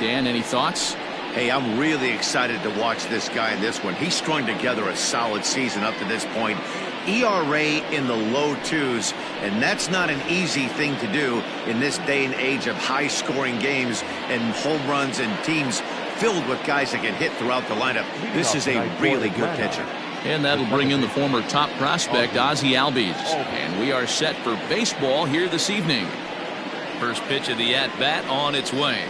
Dan, any thoughts? Hey, I'm really excited to watch this guy in this one. He's strung together a solid season up to this point. ERA in the low 2s, and that's not an easy thing to do in this day and age of high-scoring games and home runs and teams filled with guys that can hit throughout the lineup. This is a really good pitcher. And that'll bring in the former top prospect, Ozzie Albies. And we are set for baseball here this evening. First pitch of the at-bat on its way.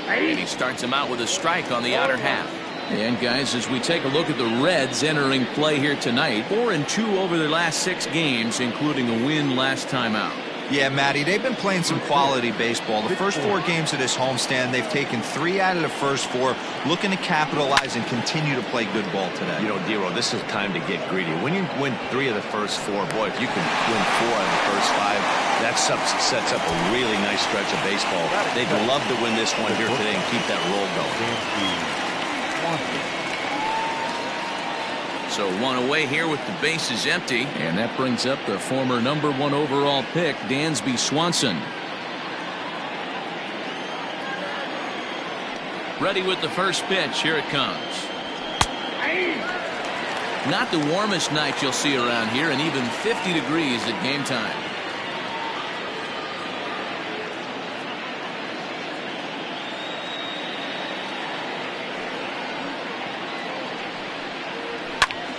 And he starts him out with a strike on the outer half. And guys, as we take a look at the Reds entering play here tonight, 4-2 over their last 6 games, including a win last time out. Yeah, Matty, they've been playing some quality baseball. The first 4 games of this homestand, they've taken 3 out of the first 4, looking to capitalize and continue to play good ball today. You know, Dero, this is time to get greedy. When you win 3 of the first 4, boy, if you can win 4 out of the first 5, that sets up a really nice stretch of baseball. They'd love to win this one here today and keep that roll going. So 1 away here with the bases empty. And that brings up the former #1 overall pick, Dansby Swanson. Ready with the first pitch. Here it comes. Not the warmest night you'll see around here, and even 50 degrees at game time.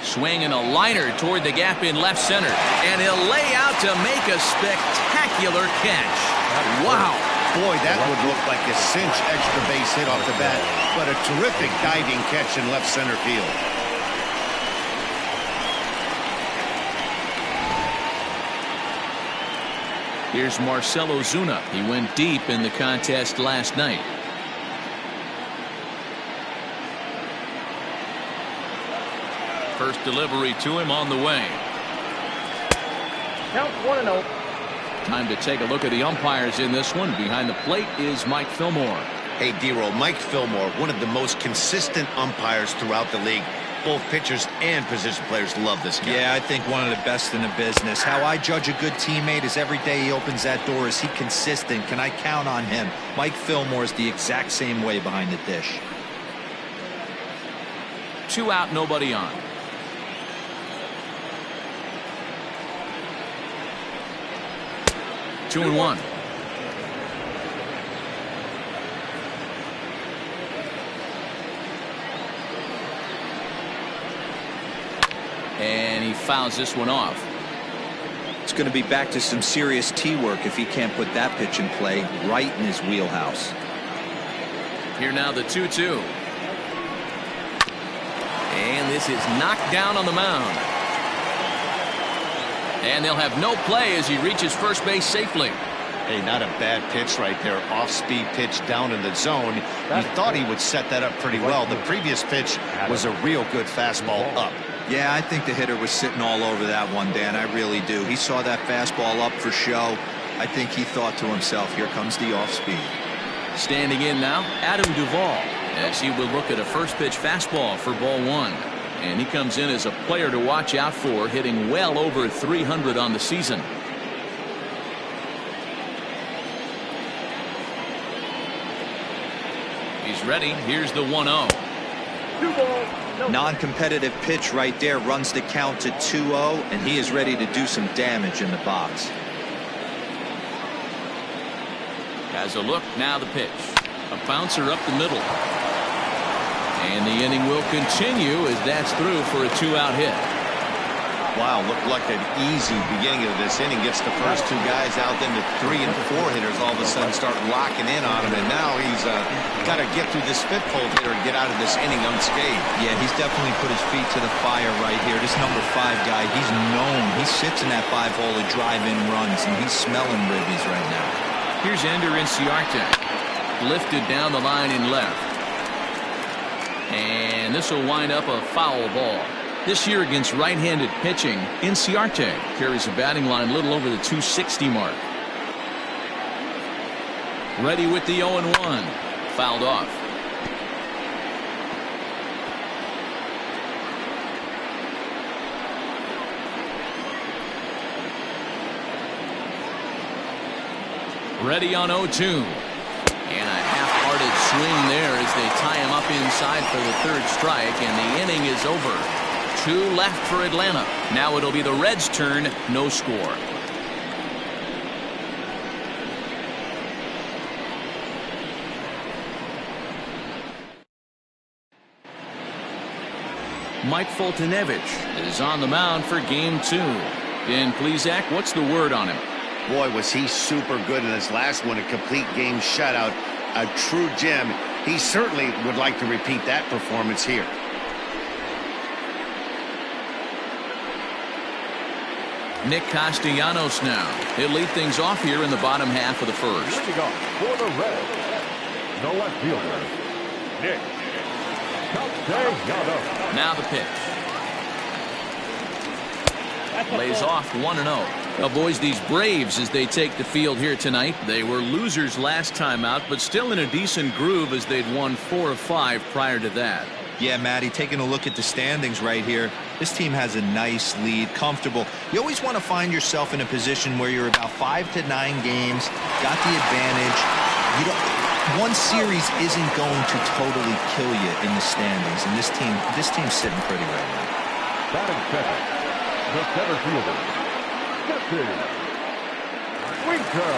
Swinging a liner toward the gap in left center, and he'll lay out to make a spectacular catch. Wow. Boy, that would look like a cinch extra base hit off the bat, but a terrific diving catch in left center field. Here's Marcell Ozuna. He went deep in the contest last night. First delivery to him on the way. Count 1-0. Time to take a look at the umpires in this one. Behind the plate is Mike Fillmore. Hey, Dero, Mike Fillmore, one of the most consistent umpires throughout the league. Both pitchers and position players love this guy. Yeah, I think one of the best in the business. How I judge a good teammate is every day he opens that door. Is he consistent? Can I count on him? Mike Fillmore is the exact same way behind the dish. 2 out, nobody on. Two and one. And he fouls this one off. It's going to be back to some serious tee work if he can't put that pitch in play right in his wheelhouse. Here now the 2-2. And this is knocked down on the mound. And they'll have no play as he reaches first base safely. Hey, not a bad pitch right there. Off-speed pitch down in the zone. He thought he would set that up pretty well. The previous pitch was a real good fastball up. Yeah, I think the hitter was sitting all over that one, Dan. I really do. He saw that fastball up for show. I think he thought to himself, here comes the off-speed. Standing in now, Adam Duvall, as he will look at a first pitch fastball for ball 1. And he comes in as a player to watch out for, hitting well over 300 on the season. He's ready. Here's the 1-0. Non-competitive pitch right there, runs the count to 2-0, and he is ready to do some damage in the box. Has a look, now the pitch. A bouncer up the middle. And the inning will continue as that's through for a 2-out hit. Wow, looked like an easy beginning of this inning. Gets the first 2 guys out, then the 3 and 4 hitters all of a sudden start locking in on him. And now he's got to get through this 5th hole hitter and get out of this inning unscathed. Yeah, he's definitely put his feet to the fire right here. This number 5 guy, he's known. He sits in that 5 hole to drive in runs, and he's smelling ribbies right now. Here's Ender Inciarte. Lifted down the line in left. And this will wind up a foul ball. This year against right-handed pitching, Inciarte carries a batting line a little over the 260 mark. Ready with the 0-1. Fouled off. Ready on 0-2. And a half Guarded swing there as they tie him up inside for the third strike, and the inning is over. 2 left for Atlanta. Now it'll be the Reds' turn. No score. Mike Foltynewicz is on the mound for game 2. Dan Plesac, what's the word on him? Boy, was he super good in his last one, a complete game shutout, a true gem. He certainly would like to repeat that performance here. Nick Castellanos now. He'll lead things off here in the bottom half of the first. Here we go for the Reds. The left fielder, Nick Castellanos. Now the pitch. Lays off 1-0. Now, boys, these Braves, as they take the field here tonight, they were losers last time out, but still in a decent groove as they'd won 4 of 5 prior to that. Yeah, Matty, taking a look at the standings right here, this team has a nice lead, comfortable. You always want to find yourself in a position where you're about 5 to 9 games, got the advantage. One series isn't going to totally kill you in the standings, and this team's sitting pretty right now. Batting second, the center fielder, Jesse Winker.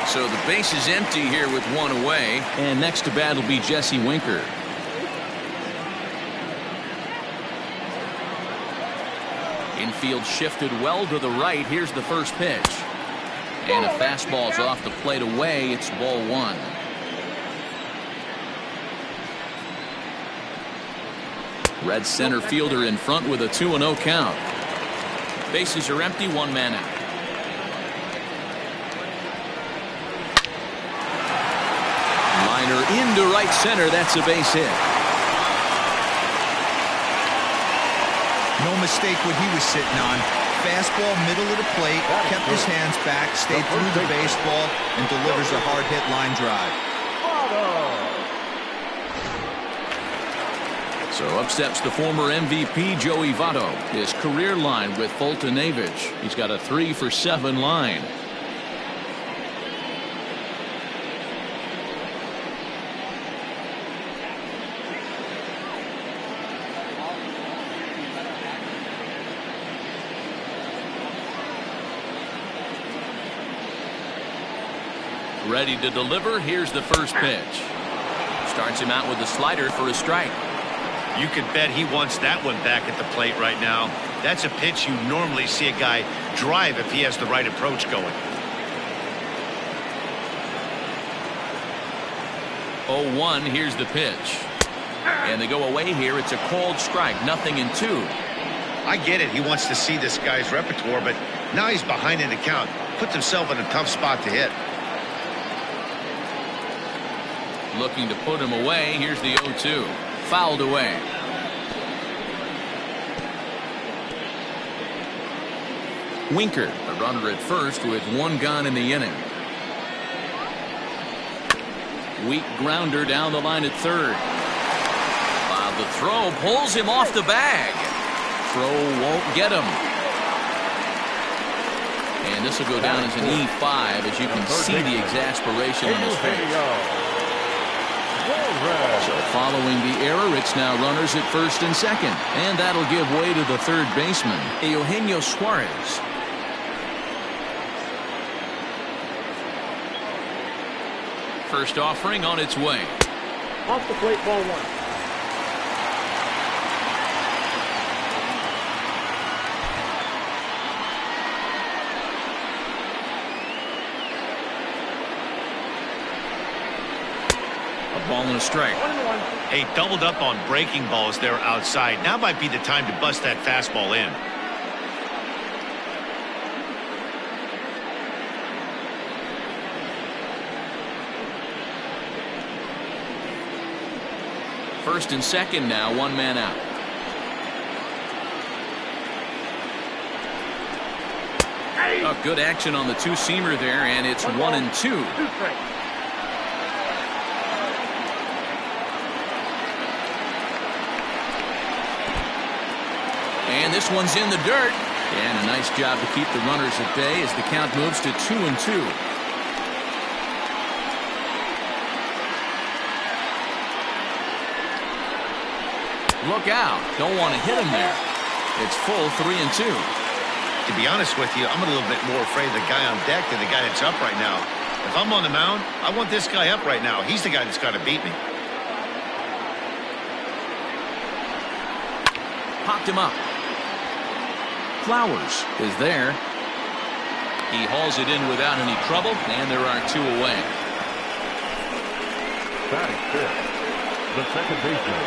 So the base is empty here with 1 away, and next to bat will be Jesse Winker. Infield shifted well to the right. Here's the first pitch. And a fastball's off the plate away. It's ball 1. Red center fielder in front with a 2-0 count. Bases are empty, 1 man out. Liner into right center. That's a base hit. No mistake what he was sitting on. Fastball, middle of the plate, kept his hands back, stayed through the baseball, and delivers a hard hit line drive. So up steps the former MVP Joey Votto. His career line with Foltynewicz. He's got a 3 for 7 line. Ready to deliver. Here's the first pitch. Starts him out with a slider for a strike. You could bet he wants that one back at the plate right now. That's a pitch you normally see a guy drive if he has the right approach going. 0-1. Here's the pitch. And they go away here. It's a called strike. 0-2. I get it. He wants to see this guy's repertoire, but now he's behind in the count. Puts himself in a tough spot to hit. Looking to put him away. Here's the 0-2. Fouled away. Winker, a runner at first with 1 gone in the inning. Weak grounder down the line at third. The throw pulls him off the bag. Throw won't get him. And this will go down as an E5 as you can see the exasperation on his face. So following the error, it's now runners at first and second. And that'll give way to the third baseman, Eugenio Suarez. First offering on its way. Off the plate, ball 1. Ball and a strike. Hey, doubled up on breaking balls there outside. Now might be the time to bust that fastball in. First and second now, 1 man out. A good action on the two-seamer there, and it's 1-2. And this one's in the dirt. And a nice job to keep the runners at bay as the count moves to 2-2. Look out. Don't want to hit him there. It's full 3-2. To be honest with you, I'm a little bit more afraid of the guy on deck than the guy that's up right now. If I'm on the mound, I want this guy up right now. He's the guy that's got to beat me. Popped him up. Flowers is there. He hauls it in without any trouble, and there are 2 away. Batting fifth, the second baseman,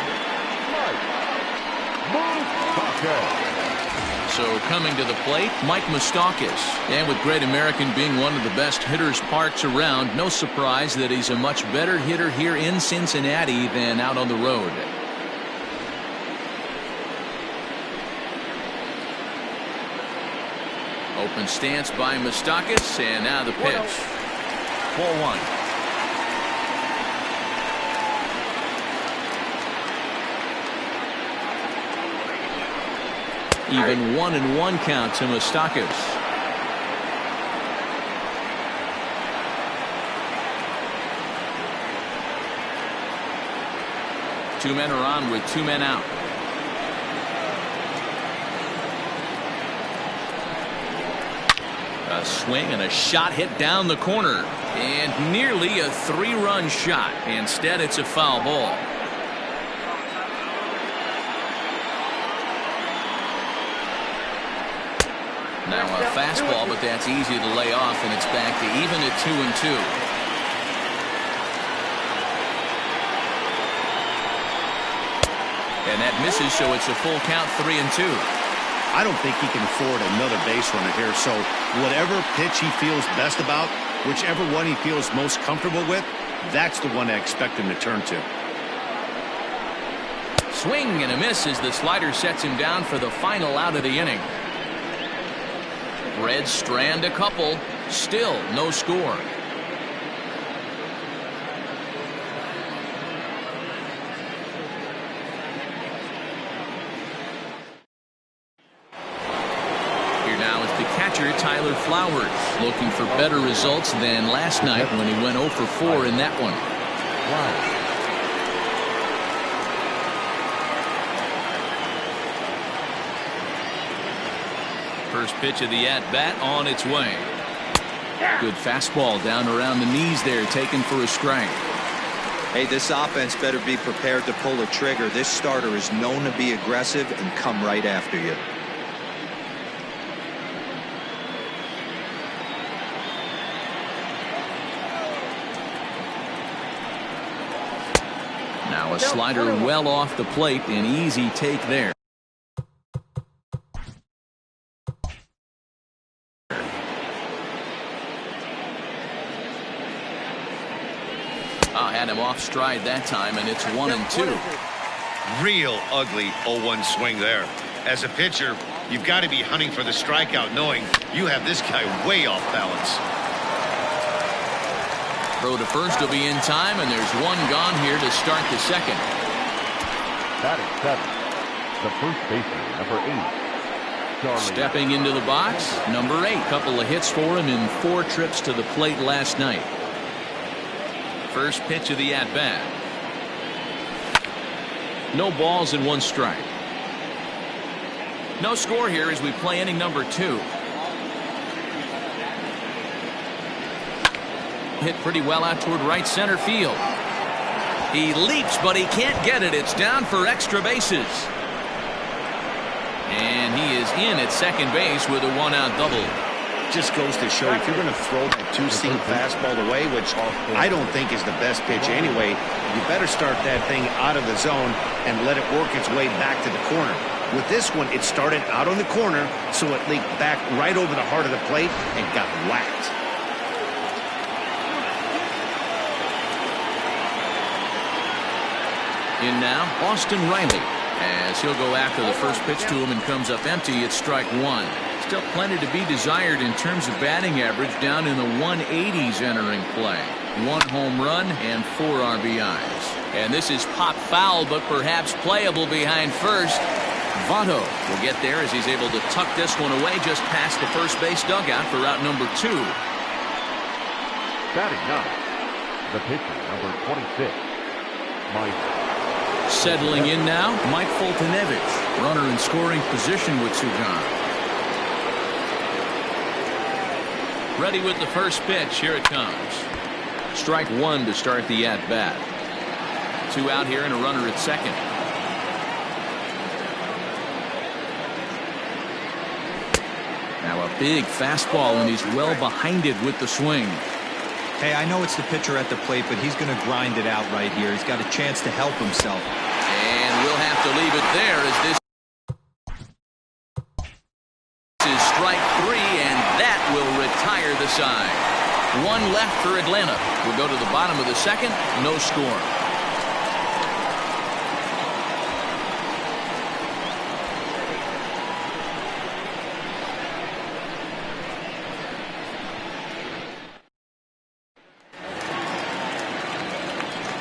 Mike Moustakas. So coming to the plate, Mike Moustakas. And with Great American being one of the best hitters parks around, no surprise that he's a much better hitter here in Cincinnati than out on the road. Open stance by Moustakas, and now the pitch. 4-1. Even 1-1 count to Moustakas. Two men are on with 2 men out. A swing and a shot hit down the corner, and nearly a 3-run shot. Instead, it's a foul ball. Now a fastball, but that's easy to lay off, and it's back to even at 2-2. And that misses, so it's a full count, 3-2. I don't think he can afford another base runner here, so whatever pitch he feels best about, whichever one he feels most comfortable with, that's the one I expect him to turn to. Swing and a miss as the slider sets him down for the final out of the inning. Reds strand a couple. Still no score. Here now is the catcher, Tyler Flowers, looking for better results than last night when he went 0 for 4 in that one. Wow. First pitch of the at-bat on its way. Good fastball down around the knees there, taken for a strike. Hey, this offense better be prepared to pull a trigger. This starter is known to be aggressive and come right after you. Now a slider well off the plate, an easy take there. Had him off stride that time, and it's 1-2. Real ugly 0-1 swing there. As a pitcher, you've got to be hunting for the strikeout, knowing you have this guy way off balance. Throw to first will be in time, and there's one gone here to start the second. Batting seventh, the first baseman, number 8. Charlie. Stepping into the box, number 8. Couple of hits for him in 4 trips to the plate last night. First pitch of the at-bat. No balls and 1 strike. No score here as we play inning number 2. Hit pretty well out toward right center field. He leaps, but he can't get it. It's down for extra bases. And he is in at second base with a 1-out double. Just goes to show if you're going to throw that 2-seam fastball away, which I don't think is the best pitch anyway, you better start that thing out of the zone and let it work its way back to the corner. With this one, it started out on the corner, so it leaked back right over the heart of the plate and got whacked. In now, Austin Riley, as he'll go after the first pitch to him and comes up empty. It's strike 1. Still plenty to be desired in terms of batting average, down in the 180s entering play. 1 home run and 4 RBIs. And this is pop foul, but perhaps playable behind first. Votto will get there as he's able to tuck this one away just past the first base dugout for out number 2. Batting 9, the pitcher, number 26, Mike Settling in now, Mike Foltynewicz, runner in scoring position with Sugan. Ready with the first pitch. Here it comes. Strike one to start the at-bat. 2 out here and a runner at second. Now a big fastball, and he's well behind it with the swing. Hey, I know it's the pitcher at the plate, but he's going to grind it out right here. He's got a chance to help himself. And we'll have to leave it there as this is strike 3, and that will retire the side. 1 left for Atlanta. We'll go to the bottom of the second. No score.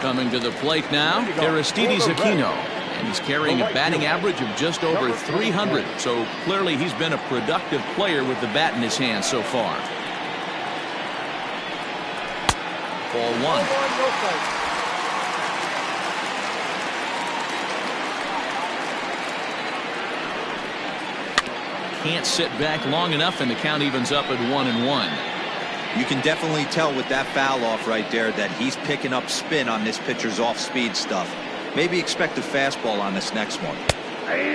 Coming to the plate now, Aristides Aquino, and he's carrying a batting average of just over 300, so clearly he's been a productive player with the bat in his hand so far. Ball 1. Can't sit back long enough, and the count evens up at 1-1. You can definitely tell with that foul off right there that he's picking up spin on this pitcher's off-speed stuff. Maybe expect a fastball on this next one.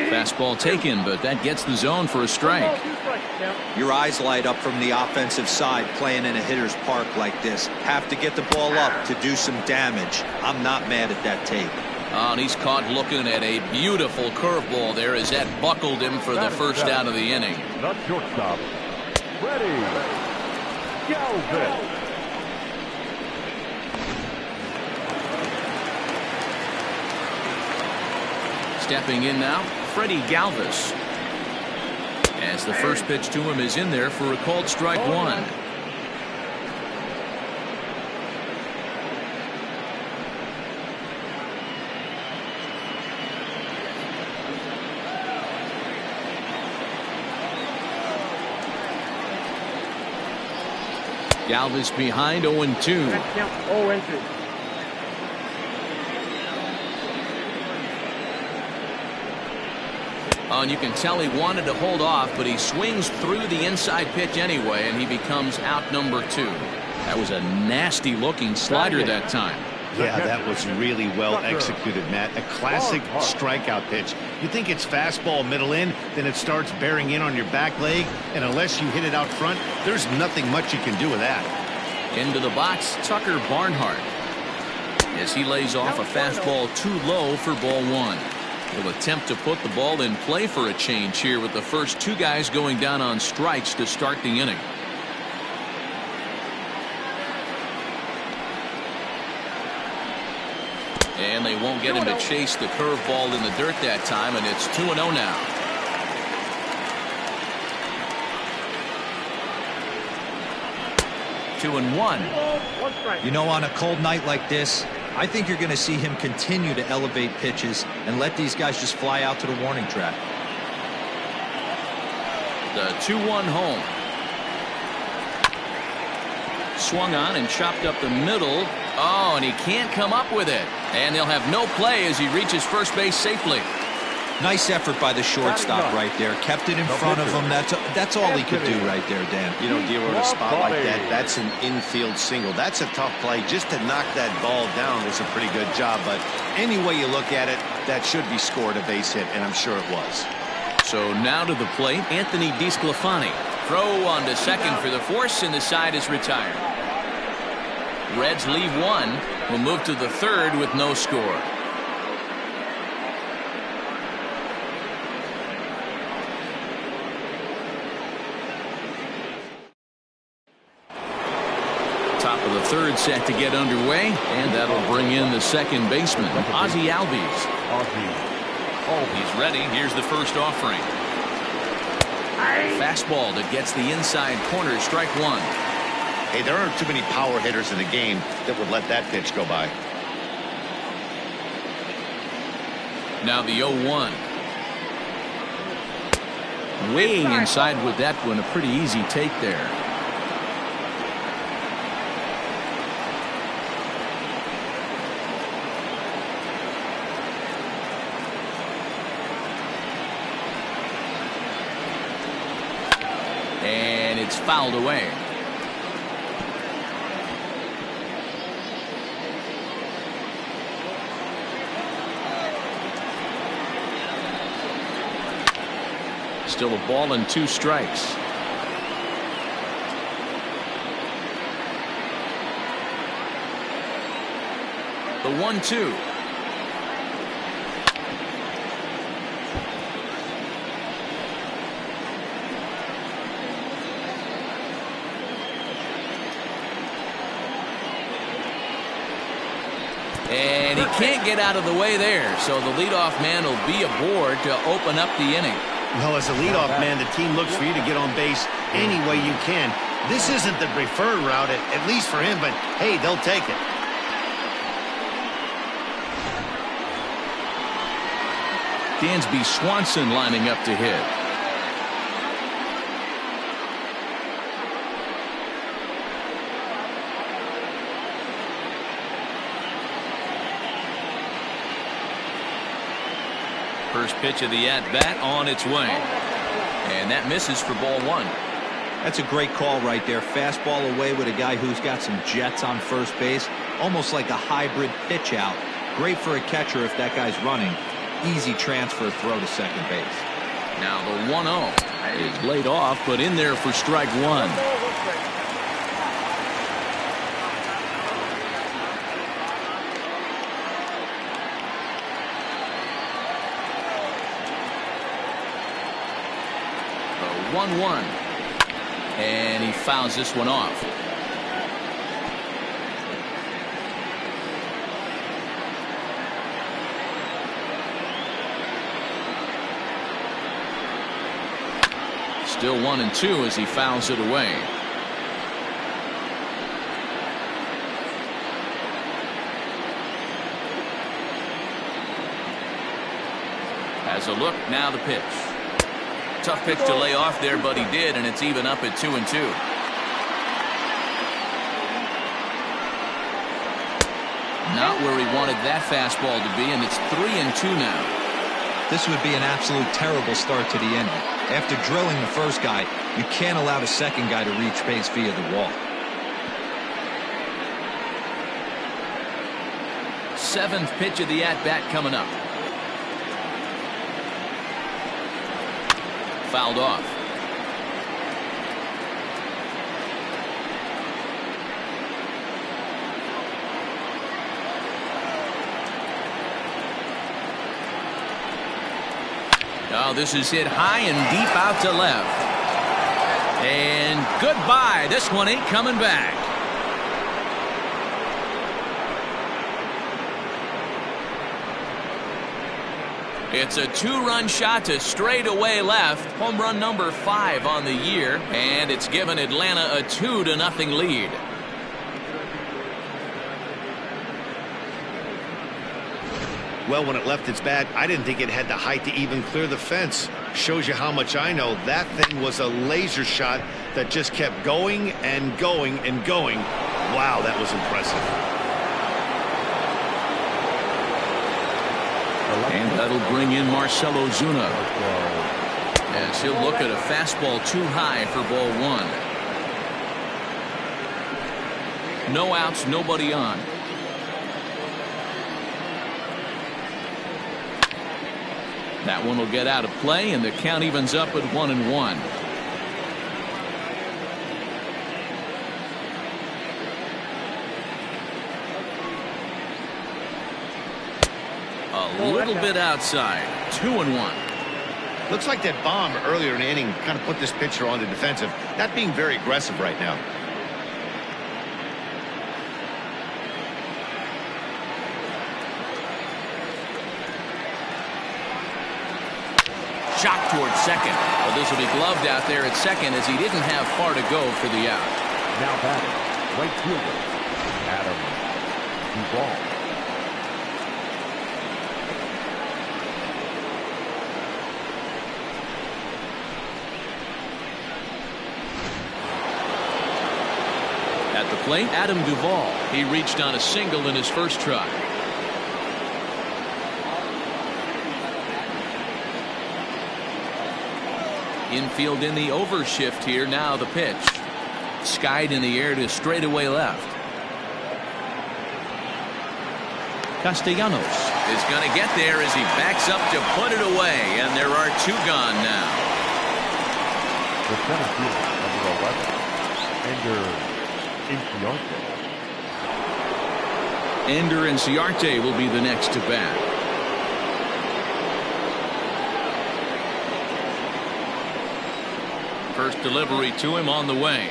Fastball taken, but that gets the zone for a strike. Your eyes light up from the offensive side playing in a hitter's park like this. Have to get the ball up to do some damage. I'm not mad at that tape. Oh, and he's caught looking at a beautiful curveball there as that buckled him for the first out of the inning. Not shortstop. Ready. Galvis. Stepping in now, Freddie Galvis. As the first pitch to him is in there for a called strike 1. Galvis behind 0-2. 0-2. Oh, and you can tell he wanted to hold off, but he swings through the inside pitch anyway, and he becomes out number 2. That was a nasty looking slider that time. Yeah, that was really well executed, Matt. A classic strikeout pitch. You think it's fastball middle in, then it starts bearing in on your back leg, and unless you hit it out front, there's nothing much you can do with that. Into the box, Tucker Barnhart, as he lays off a fastball too low for ball 1. He'll attempt to put the ball in play for a change here with the first 2 guys going down on strikes to start the inning. And they won't get him to chase the curveball in the dirt that time, and it's 2-0 now. Two and one. You know, on a cold night like this, I think you're going to see him continue to elevate pitches and let these guys just fly out to the warning track. The 2-1 home. Swung on and chopped up the middle. Oh, and he can't come up with it. And they'll have no play as he reaches first base safely. Nice effort by the shortstop right there. Kept it in front of him. That's all he could do right there, Dan. You know, dealing with a spot like that, that's an infield single. That's a tough play. Just to knock that ball down was a pretty good job. But any way you look at it, that should be scored a base hit, and I'm sure it was. So now to the plate, Anthony DeSclafani. Throw on to second for the force, and the side is retired. Reds leave one. Will move to the third with no score. Top of the third set to get underway, and that'll bring in the second baseman, Ozzie Albies. He's ready. Here's the first offering. Fastball that gets the inside corner, strike 1. Hey, there aren't too many power hitters in the game that would let that pitch go by. Now the 0-1. Way inside with that one. A pretty easy take there. It's fouled away. Still a ball and 2 strikes. The 1-2. And he can't get out of the way there, so the leadoff man will be aboard to open up the inning. Well, as a leadoff man, the team looks for you to get on base any way you can. This isn't the preferred route, at least for him, but hey, they'll take it. Dansby Swanson lining up to hit. First pitch of the at-bat on its way. And that misses for ball 1. That's a great call right there. Fastball away with a guy who's got some jets on first base. Almost like a hybrid pitch out. Great for a catcher if that guy's running. Easy transfer throw to second base. Now the 1-0 is laid off, but in there for strike 1. The 1-1. And he fouls this one off. Still 1-2 as he fouls it away. Has a look, now the pitch. Tough pitch to lay off there, but he did, and it's even up at 2-2. Not where he wanted that fastball to be, and it's 3-2 now. This would be an absolute terrible start to the inning. After drilling the first guy, you can't allow the second guy to reach base via the wall. 7th pitch of the at-bat coming up. Fouled off. Oh, this is hit high and deep out to left. And goodbye. This one ain't coming back. It's a 2-run shot to straightaway left. Home run number 5 on the year. And it's given Atlanta a 2-0 lead. Well, when it left its bat, I didn't think it had the height to even clear the fence. Shows you how much I know. That thing was a laser shot that just kept going and going and going. Wow, that was impressive. And that'll bring in Marcell Ozuna, as he'll look at a fastball too high for ball 1. No outs, nobody on. That one will get out of play, and the count evens up at 1-1. A little bit outside. 2-1. Looks like that bomb earlier in the inning kind of put this pitcher on the defensive. Not being very aggressive right now. Shot towards second. Well, this will be gloved out there at second as he didn't have far to go for the out. Now batting, right fielder, Adam Duvall. At the plate, Adam Duvall. He reached on a single in his first try. Infield in the overshift here. Now the pitch. Skied in the air to straightaway left. Castellanos is going to get there as he backs up to put it away, and there are 2 gone now. The center fielder, number 11, Ender Inciarte will be the next to bat. First delivery to him on the way.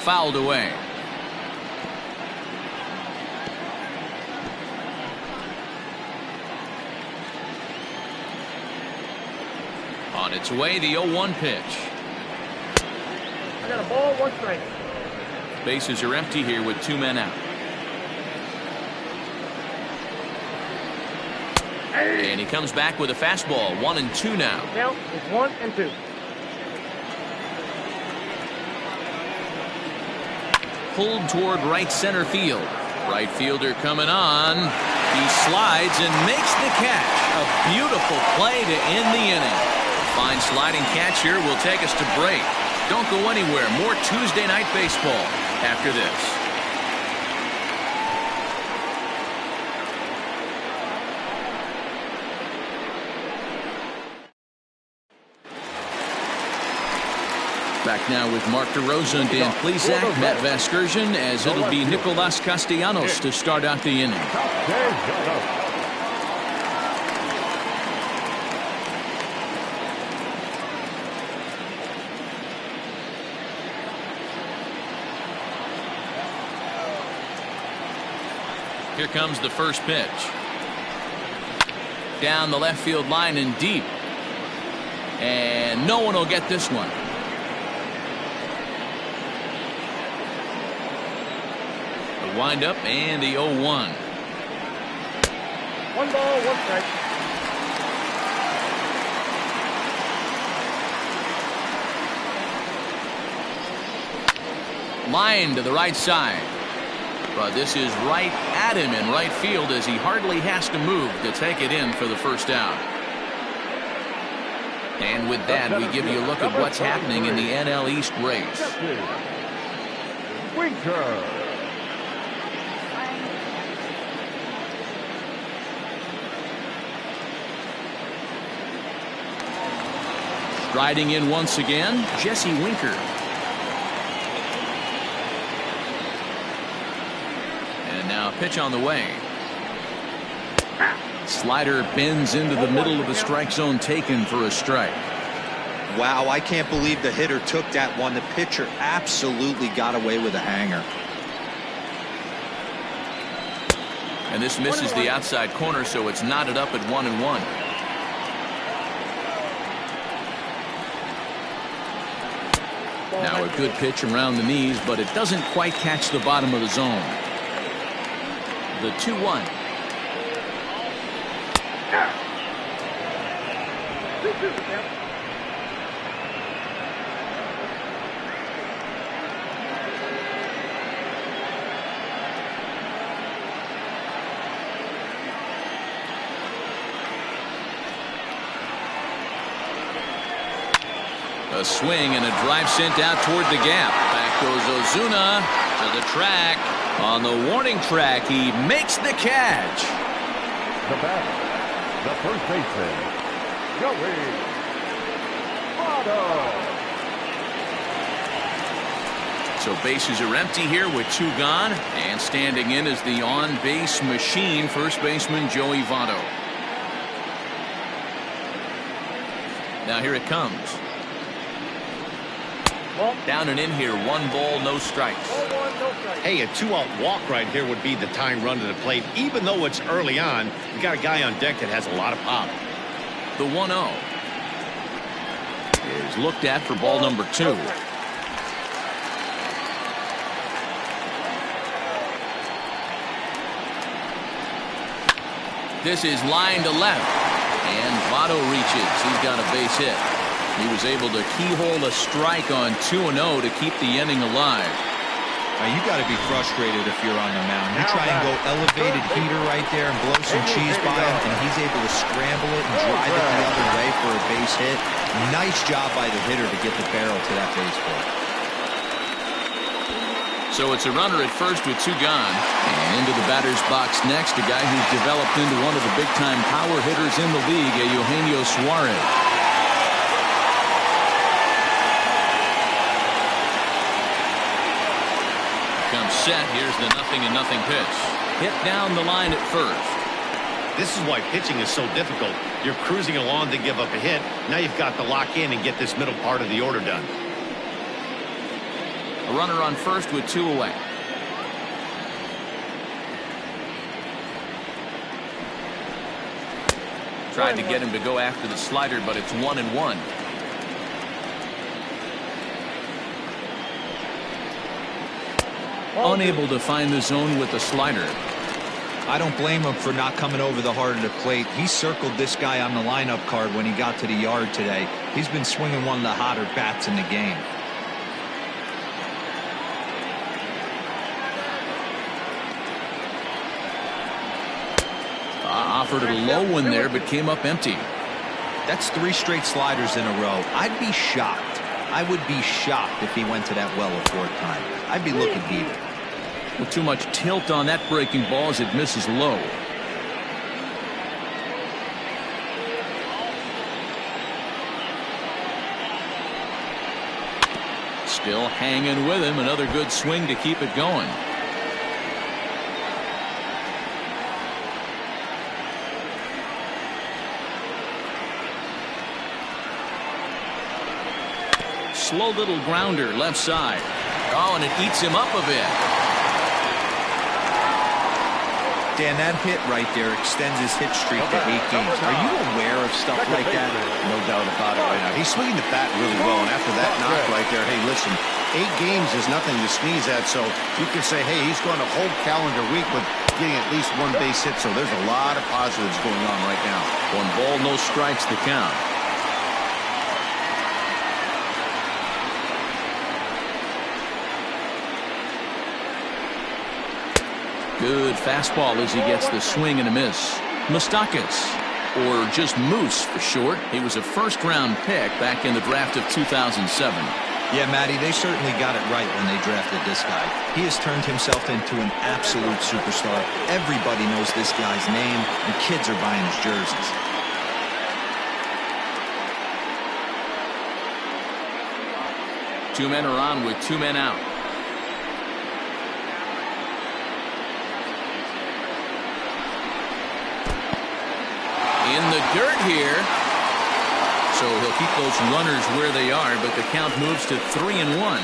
Fouled away. On its way, the 0-1 pitch. I got a ball, 1 strike. Bases are empty here with 2 men out. And he comes back with a fastball. 1-2 now. Count is 1-2. Pulled toward right center field. Right fielder coming on. He slides and makes the catch. A beautiful play to end the inning. Fine sliding catch here will take us to break. Don't go anywhere. More Tuesday Night Baseball after this. Back now with Mark DeRosa and Dan Plesac, Matt Vasgersian, as it'll be Nicolas Castellanos to start out the inning. Here comes the first pitch. Down the left field line and deep. And no one will get this one. The windup and the 0-1. 1 ball, 1 strike. Line to the right side. But this is right at him in right field as he hardly has to move to take it in for the first out. And with that, we give you a look at what's happening in the NL East race. Winker. Striding in once again, Jesse Winker. And now pitch on the way. Slider bends into the middle of the strike zone, taken for a strike. Wow, I can't believe the hitter took that one. The pitcher absolutely got away with a hanger. And this misses the outside corner, so it's knotted up at 1-1. Now a good pitch around the knees, but it doesn't quite catch the bottom of the zone. The 2-1. A swing and a drive sent out toward the gap. Back goes Ozuna to the track. On the warning track, he makes the catch. The batter, the first baseman, Joey Votto. So bases are empty here with 2 gone, and standing in is the on-base machine, first baseman Joey Votto. Now here it comes. Down and in here, 1 ball, no strikes. Hey, a 2-out walk right here would be the tying run to the plate. Even though it's early on, you got a guy on deck that has a lot of pop. The 1-0 is looked at for ball number 2. This is line to left, and Votto reaches. He's got a base hit. He was able to keyhole a strike on 2-0 to keep the inning alive. You got to be frustrated if you're on the mound. You try and go elevated heater right there and blow some cheese by him, and he's able to scramble it and drive it the other way for a base hit. Nice job by the hitter to get the barrel to that baseball. So it's a runner at first with 2 gone. And into the batter's box next, a guy who's developed into one of the big-time power hitters in the league, Eugenio Suarez. Comes set. Here's the 0-0 pitch. Hit down the line at first. This is why pitching is so difficult. You're cruising along to give up a hit. Now you've got to lock in and get this middle part of the order done. A runner on first with 2 away. Tried to get him to go after the slider, but it's 1-1. Unable to find the zone with the slider. I don't blame him for not coming over the heart of the plate. He circled this guy on the lineup card when he got to the yard today. He's been swinging one of the hotter bats in the game. Offered a low one there, but came up empty. That's 3 straight sliders in a row. I'd be shocked. I would be shocked if he went to that well a 4th time. I'd be looking heated. With too much tilt on that breaking ball as it misses low. Still hanging with him. Another good swing to keep it going. Slow little grounder left side. Oh, and it eats him up a bit. Dan, that hit right there extends his hit streak to 8 games. Are you aware of stuff like that? No doubt about it right now. He's swinging the bat really well, and after that knock right there, hey, listen, 8 games is nothing to sneeze at, so you can say, hey, he's going a whole calendar week with getting at least 1 base hit, so there's a lot of positives going on right now. 1 ball, no strikes the count. Good fastball as he gets the swing and a miss. Moustakas, or just Moose for short. He was a 1st-round pick back in the draft of 2007. Yeah, Matty, they certainly got it right when they drafted this guy. He has turned himself into an absolute superstar. Everybody knows this guy's name, and kids are buying his jerseys. Two men are on with 2 men out. In the dirt here. So he'll keep those runners where they are, but the count moves to 3-1.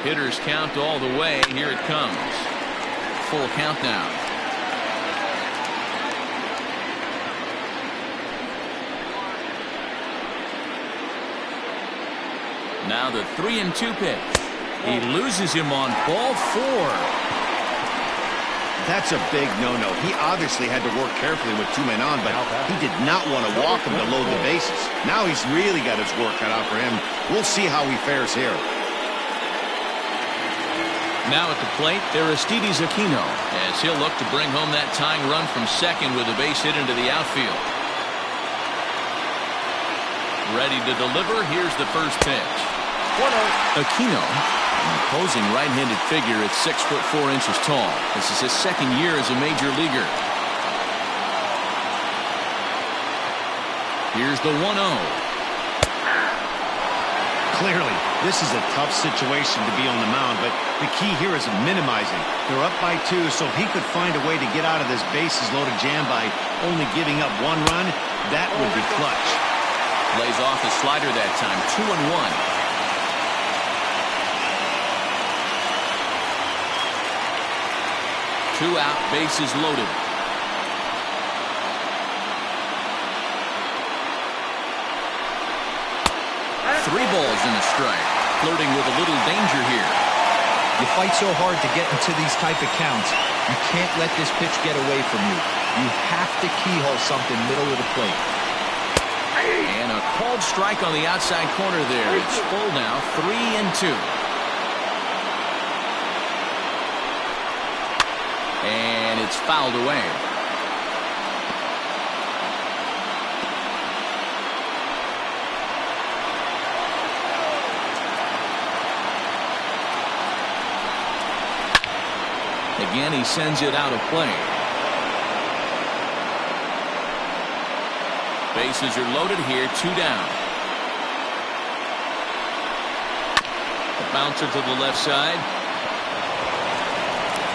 Hitters count all the way. Here it comes. Full count now. Now the 3-2 pitch. He loses him on ball 4. That's a big no-no. He obviously had to work carefully with 2 men on, but he did not want to walk him to load the bases. Now he's really got his work cut out for him. We'll see how he fares here. Now at the plate, Aristides Aquino, as he'll look to bring home that tying run from second with a base hit into the outfield. Ready to deliver. Here's the first pitch. Aquino, an imposing right-handed figure at 6'4" tall. This is his 2nd year as a major leaguer. Here's the 1-0. Clearly, this is a tough situation to be on the mound, but the key here is minimizing. They're up by 2, so if he could find a way to get out of this bases-loaded jam by only giving up 1 run, that would be clutch. Lays off the slider that time. 2-1. 2 out, bases loaded. Three balls and a strike. Flirting with a little danger here. You fight so hard to get into these type of counts. You can't let this pitch get away from you. You have to keyhole something middle of the plate. And a called strike on the outside corner there. It's full now, 3-2. And it's fouled away. Again, he sends it out of play. Bases are loaded here, 2 down. A bouncer to the left side.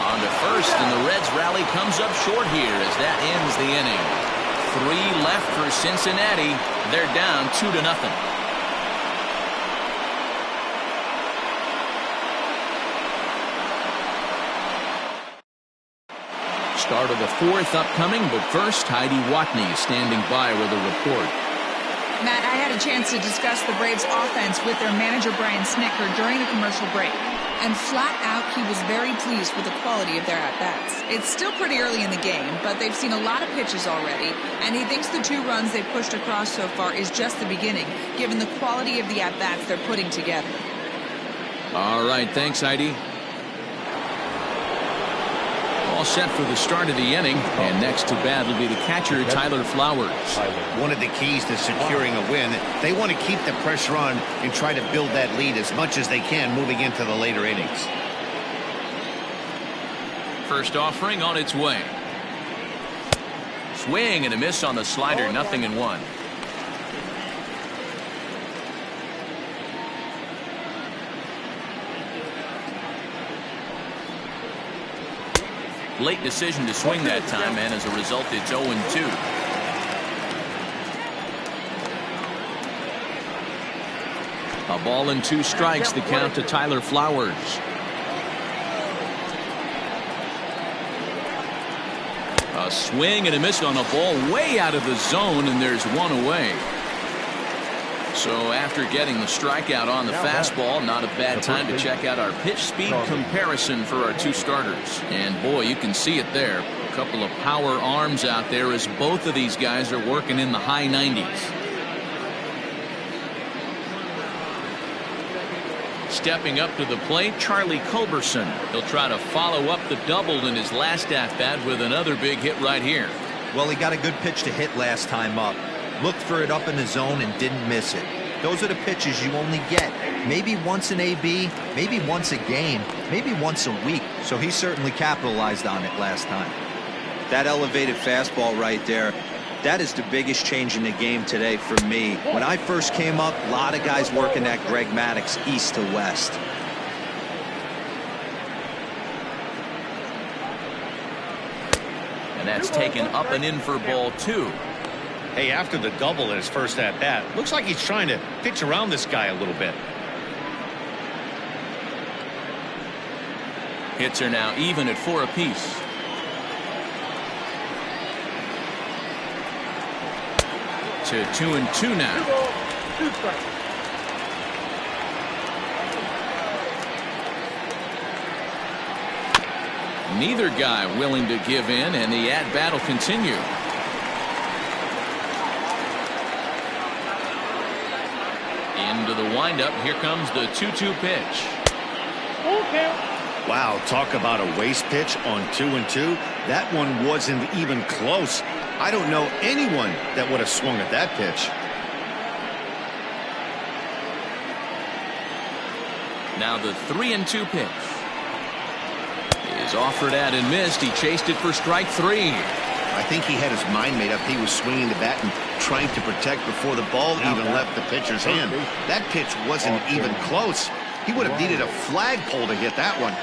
On to first, and the Reds rally comes up short here as that ends the inning. 3 left for Cincinnati. They're down 2-0. Start of the 4th upcoming, but first, Heidi Watney is standing by with a report. Matt, I had a chance to discuss the Braves' offense with their manager, Brian Snitker, during the commercial break. And flat out, he was very pleased with the quality of their at-bats. It's still pretty early in the game, but they've seen a lot of pitches already, and he thinks the 2 runs they've pushed across so far is just the beginning, given the quality of the at-bats they're putting together. All right, thanks, Heidi. All set for the start of the inning, and next to bat will be the catcher, Tyler Flowers. One of the keys to securing a win, they want to keep the pressure on and try to build that lead as much as they can moving into the later innings. First offering on its way. Swing and a miss on the slider, 0-1. Late decision to swing that time, and as a result, it's 0-2. A ball and 2 strikes, the count to Tyler Flowers. A swing and a miss on a ball way out of the zone, and there's 1 away. So after getting the strikeout on the fastball, not a bad time to check out our pitch speed comparison for our 2 starters. And boy, you can see it there. A couple of power arms out there as both of these guys are working in the high 90s. Stepping up to the plate, Charlie Culberson. He'll try to follow up the double in his last at-bat with another big hit right here. Well, he got a good pitch to hit last time up. Looked for it up in the zone and didn't miss it. Those are the pitches you only get. Maybe once an AB, maybe once a game, maybe once a week. So he certainly capitalized on it last time. That elevated fastball right there, that is the biggest change in the game today for me. When I first came up, a lot of guys working that Greg Maddux east to west. And that's taken up and in for ball 2. Hey, after the double in his first at-bat, looks like he's trying to pitch around this guy a little bit. Hits are now even at 4 apiece. To 2-2 now. 2 strikes. Neither guy willing to give in, and the at-bat will continue. Into the windup. Here comes the 2-2 pitch. Wow, talk about a waste pitch on 2-2. That one wasn't even close. I don't know anyone that would have swung at that pitch. Now the 3-2 pitch is offered at and missed. He chased it for strike 3. I think he had his mind made up. He was swinging the bat and trying to protect before the ball even left the pitcher's hand. That pitch wasn't even close. He would have needed a flagpole to hit that one.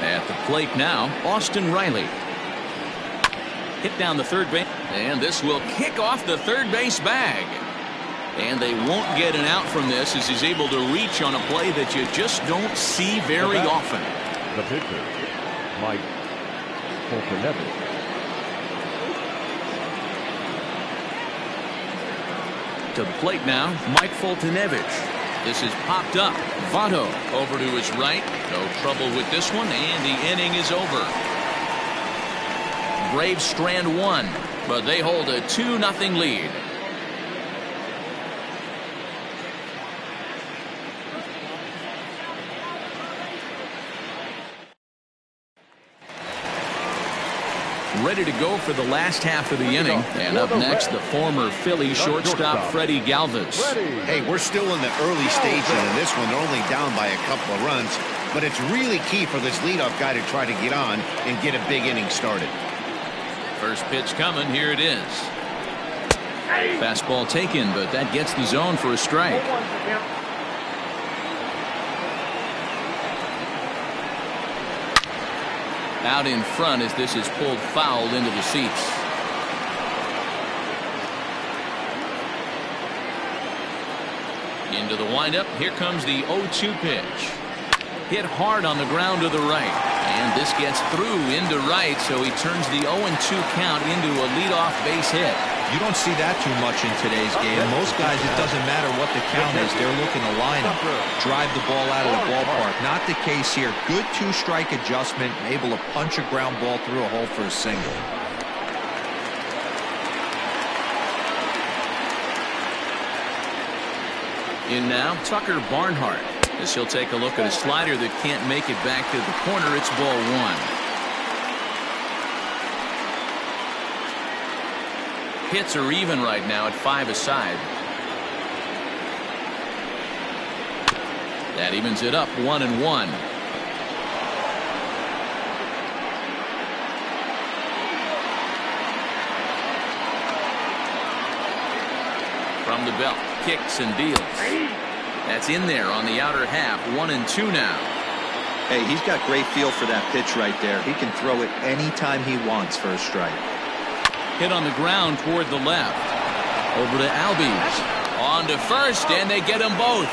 At the plate now, Austin Riley. Hit down the third base, and this will kick off the third base bag. And they won't get an out from this as he's able to reach on a play that you just don't see very often. The pitcher, Mike Fulton-Evans. To the plate now, Mike Foltynewicz. This is popped up. Votto over to his right. No trouble with this one, and the inning is over. Braves strand one, but they hold a 2-0 lead. Ready to go for the last half of the inning. And up next, the former Philly shortstop Freddie Galvis. Hey, we're still in the early stages in this one. They're only down by a couple of runs, but it's really key for this leadoff guy to try to get on and get a big inning started. First pitch coming. Here it is. Fastball taken, but that gets the zone for a strike. Out in front as this is pulled foul into the seats. Into the windup. Here comes the 0-2 pitch. Hit hard on the ground to the right. And this gets through into right, so he turns the 0-2 count into a leadoff base hit. You don't see that too much in today's game. Most guys, it doesn't matter what the count is. They're looking to line up, drive the ball out of the ballpark. Not the case here. Good two-strike adjustment, able to punch a ground ball through a hole for a single. In now, Tucker Barnhart. As he'll take a look at a slider that can't make it back to the corner. It's ball one. Hits are even right now at 5 aside. That evens it up 1-1. From the belt, kicks and deals. That's in there on the outer half. 1-2 now. Hey, he's got great feel for that pitch right there. He can throw it anytime he wants for a strike. Hit on the ground toward the left. Over to Albies. On to first, and they get them both.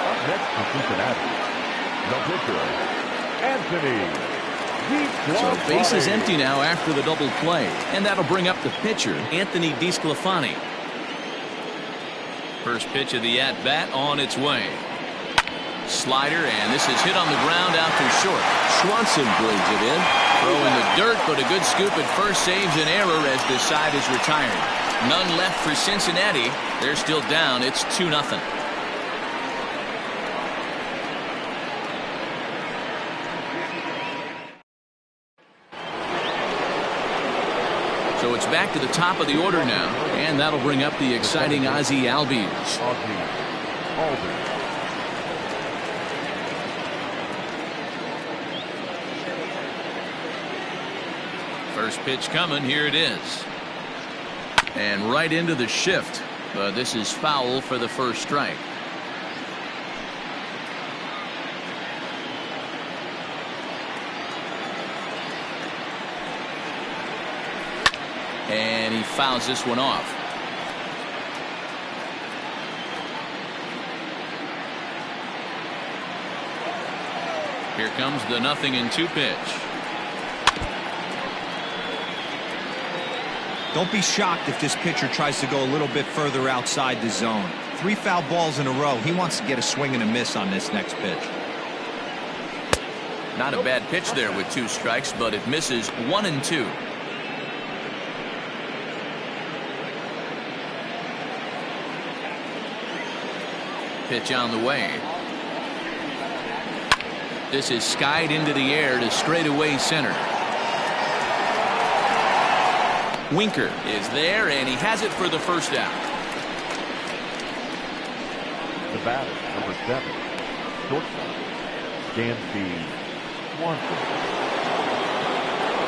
Up next to Cincinnati, the pitcher, Anthony. So base is empty now after the double play, and that'll bring up the pitcher, Anthony DeSclafani. First pitch of the at-bat on its way. Slider, and this is hit on the ground out to short. Swanson brings it in. Throw in the dirt, but a good scoop at first saves an error as this side is retired. None left for Cincinnati. They're still down. It's 2-0. So it's back to the top of the order now, and that'll bring up the exciting Ozzie Albies. First pitch coming. Here it is. And right into the shift. But this is foul for the first strike. And he fouls this one off. Here comes the 0-2 pitch. Don't be shocked if this pitcher tries to go a little bit further outside the zone. 3 foul balls in a row. He wants to get a swing and a miss on this next pitch. Not a bad pitch there with 2 strikes, but it misses. 1-2. Pitch on the way. This is skied into the air to straightaway center. Winker is there, and he has it for the first out. The batter, number 7, shortstop, Dansby Swanson.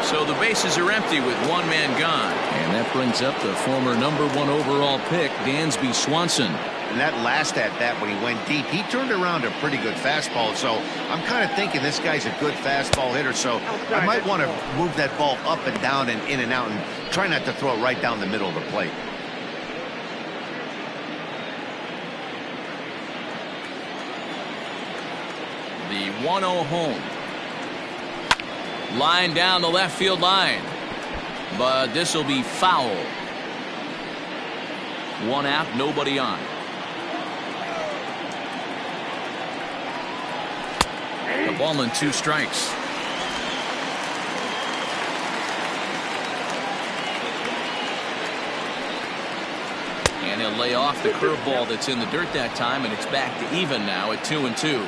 So the bases are empty with 1 man gone. And that brings up the former number 1 overall pick, Dansby Swanson. And that last at-bat when he went deep, he turned around a pretty good fastball. So I'm kind of thinking this guy's a good fastball hitter. So I might want to move that ball up and down and in and out and try not to throw it right down the middle of the plate. The 1-0 home. Line down the left field line. but this will be foul. One out, nobody on. The ball and 2 strikes. And he'll lay off the curveball that's in the dirt that time, and it's back to even now at 2-2.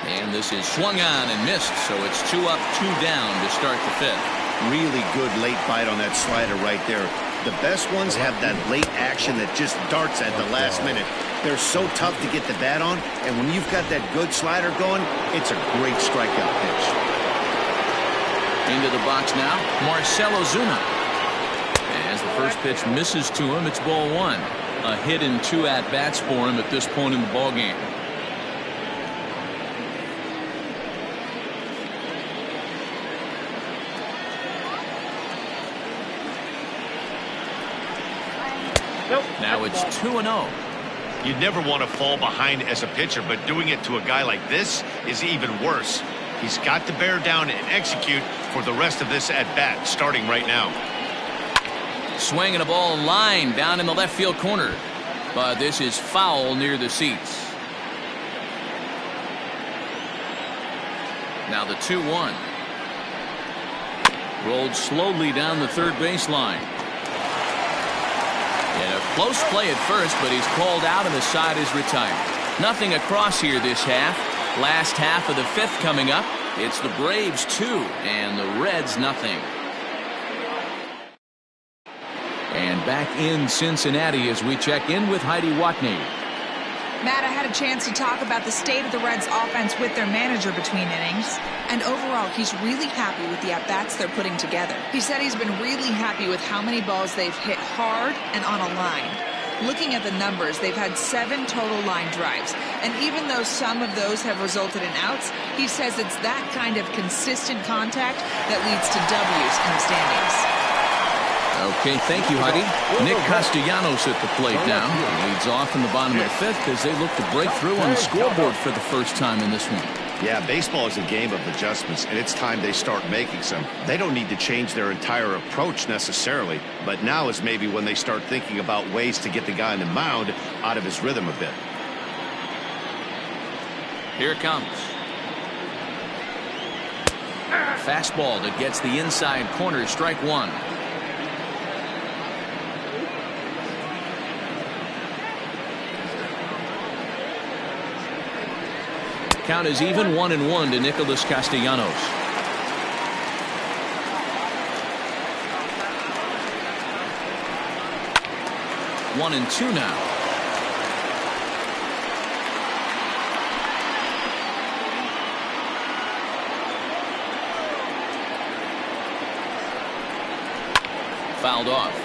And this is swung on and missed, so it's 2 up, 2 down to start the 5th. Really good late bite on that slider right there. The best ones have that late action that just darts at the last minute. They're so tough to get the bat on, and when you've got that good slider going, it's a great strikeout pitch. Into the box now, Marcell Ozuna. As the first pitch misses to him, it's ball 1. A hit and 2 at-bats for him at this point in the ballgame. Now it's 2-0. You never want to fall behind as a pitcher, but doing it to a guy like this is even worse. He's got to bear down and execute for the rest of this at-bat, starting right now. Swinging a ball line down in the left field corner. But this is foul near the seats. Now the 2-1. Rolled slowly down the third baseline. And a close play at first, but he's called out and the side is retired. Nothing across here this half. Last half of the 5th coming up. It's the Braves 2 and the Reds nothing. And back in Cincinnati as we check in with Heidi Watney. Matt, I had a chance to talk about the state of the Reds offense with their manager between innings. And overall, he's really happy with the at-bats they're putting together. He said he's been really happy with how many balls they've hit hard and on a line. Looking at the numbers, they've had 7 total line drives. And even though some of those have resulted in outs, he says it's that kind of consistent contact that leads to W's in the standings. Okay, thank you, Heidi. Nick Castellanos at the plate now. He leads off in the bottom of the 5th as they look to break through on the scoreboard for the first time in this one. Yeah, baseball is a game of adjustments, and it's time they start making some. They don't need to change their entire approach necessarily, but now is maybe when they start thinking about ways to get the guy on the mound out of his rhythm a bit. Here it comes. Fastball that gets the inside corner, strike 1. Count is even 1-1 to Nicholas Castellanos. One and 2 now. Fouled off.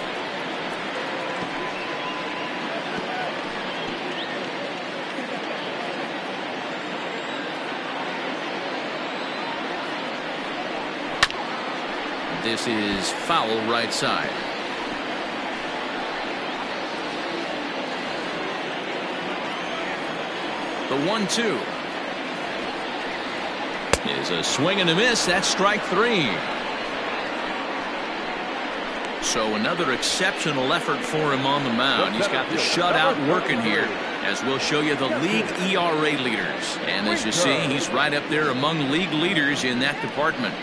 This is foul right side. The 1-2 is a swing and a miss. That's strike 3. So another exceptional effort for him on the mound. He's got the shutout working here, as we'll show you the league ERA leaders. And as you see, he's right up there among league leaders in that department.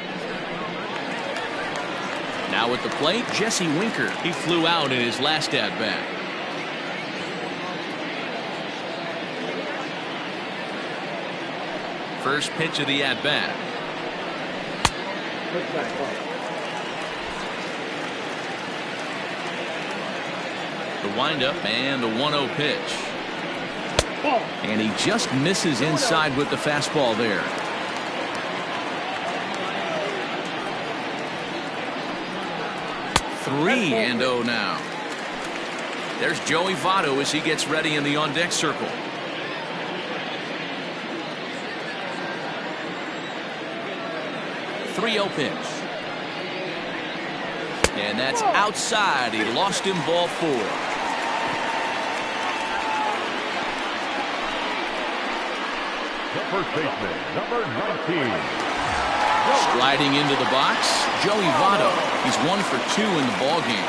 Now at the plate, Jesse Winker. He flew out in his last at-bat. First pitch of the at-bat. The windup and the 1-0 pitch. And he just misses inside with the fastball there. Three and 0 now. There's Joey Votto as he gets ready in the on-deck circle. The 3-0 pitch. And that's outside. He lost him, ball 4. The first baseman, number 19. Sliding into the box, Joey Votto. He's 1 for 2 in the ballgame.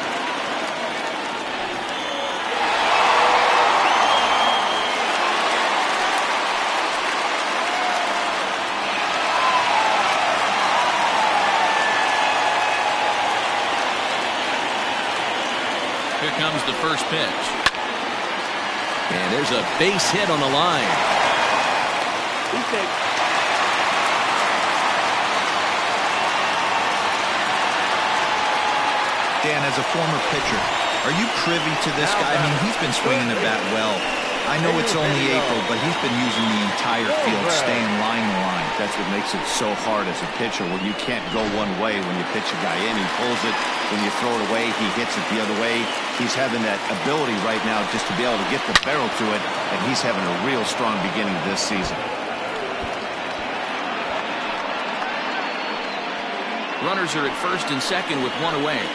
Here comes the first pitch. And there's a base hit on the line. Dan, as a former pitcher, are you privy to this guy? I mean, he's been swinging the bat well. I know it's only April, but he's been using the entire field, staying line to line. That's what makes it so hard as a pitcher when you can't go one way when you pitch a guy in. He pulls it. When you throw it away, he hits it the other way. He's having that ability right now just to be able to get the barrel to it, and he's having a real strong beginning of this season. Runners are at first and second with 1 away.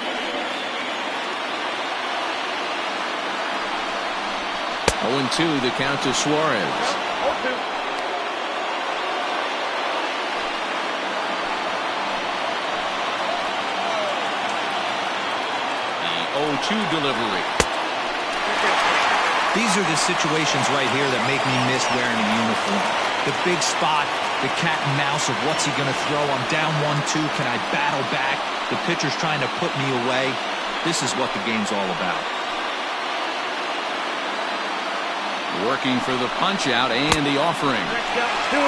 0-2 the count to Suarez. 0-2. The 0-2 delivery. These are the situations right here that make me miss wearing a uniform. The big spot, the cat and mouse of what's he going to throw. I'm down 1-2. Can I battle back? The pitcher's trying to put me away. This is what the game's all about. Working for the punch out and the offering. 2-2.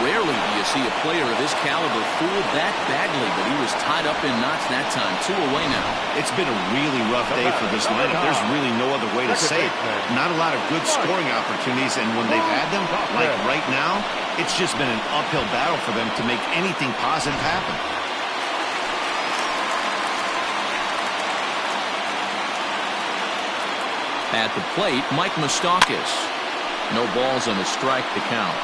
Rarely do you see a player of his caliber fooled that badly, but he was tied up in knots that time. 2 away now. It's been a really rough day for this lineup. There's really no other way to say it. Not a lot of good scoring opportunities, and when they've had them, like right now, it's just been an uphill battle for them to make anything positive happen. At the plate, Mike Moustakas. No balls and a strike to count.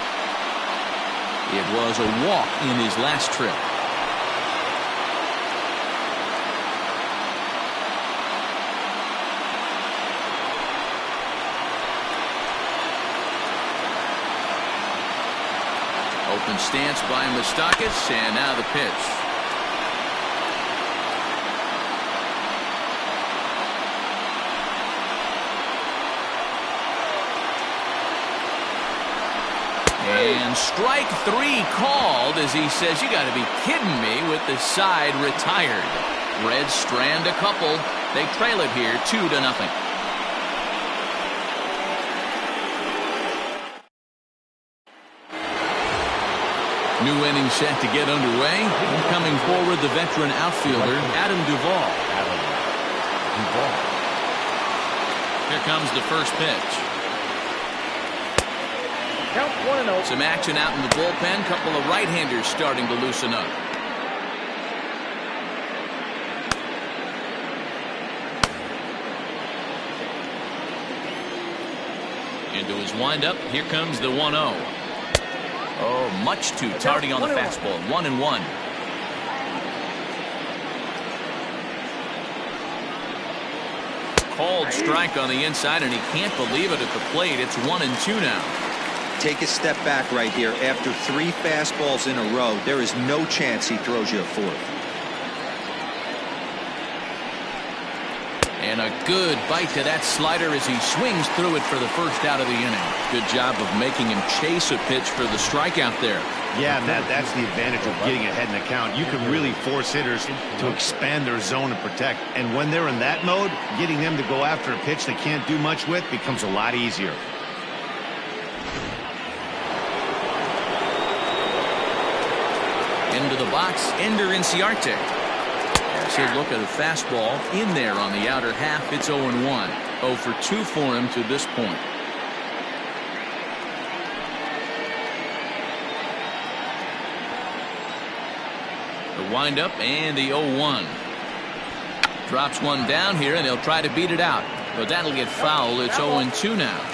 It was a walk in his last trip. Open stance by Moustakas, and now the pitch. And strike 3 called as he says, you got to be kidding me, with the side retired. Reds strand a couple. They trail it here 2-0. New inning set to get underway. Coming forward, the veteran outfielder, Adam Duvall. Here comes the first pitch. Count 1-0. Some action out in the bullpen. Couple of right-handers starting to loosen up. Into his windup. Here comes the 1-0. Oh, much too tardy on the fastball. 1-1. Called strike on the inside, and he can't believe it at the plate. It's 1-2 now. Take a step back right here. After 3 fastballs in a row, there is no chance he throws you a 4th. And a good bite to that slider as he swings through it for the first out of the inning. Good job of making him chase a pitch for the strikeout there. Yeah, that's the advantage of getting ahead in the count. You can really force hitters to expand their zone and protect. And when they're in that mode, getting them to go after a pitch they can't do much with becomes a lot easier. Into the box, Ender Inciarte. As he'll look at a fastball in there on the outer half, it's 0-1. 0 for 2 for him to this point. The windup and the 0-1. Drops one down here, and they'll try to beat it out. But that'll get foul. It's 0-2 now.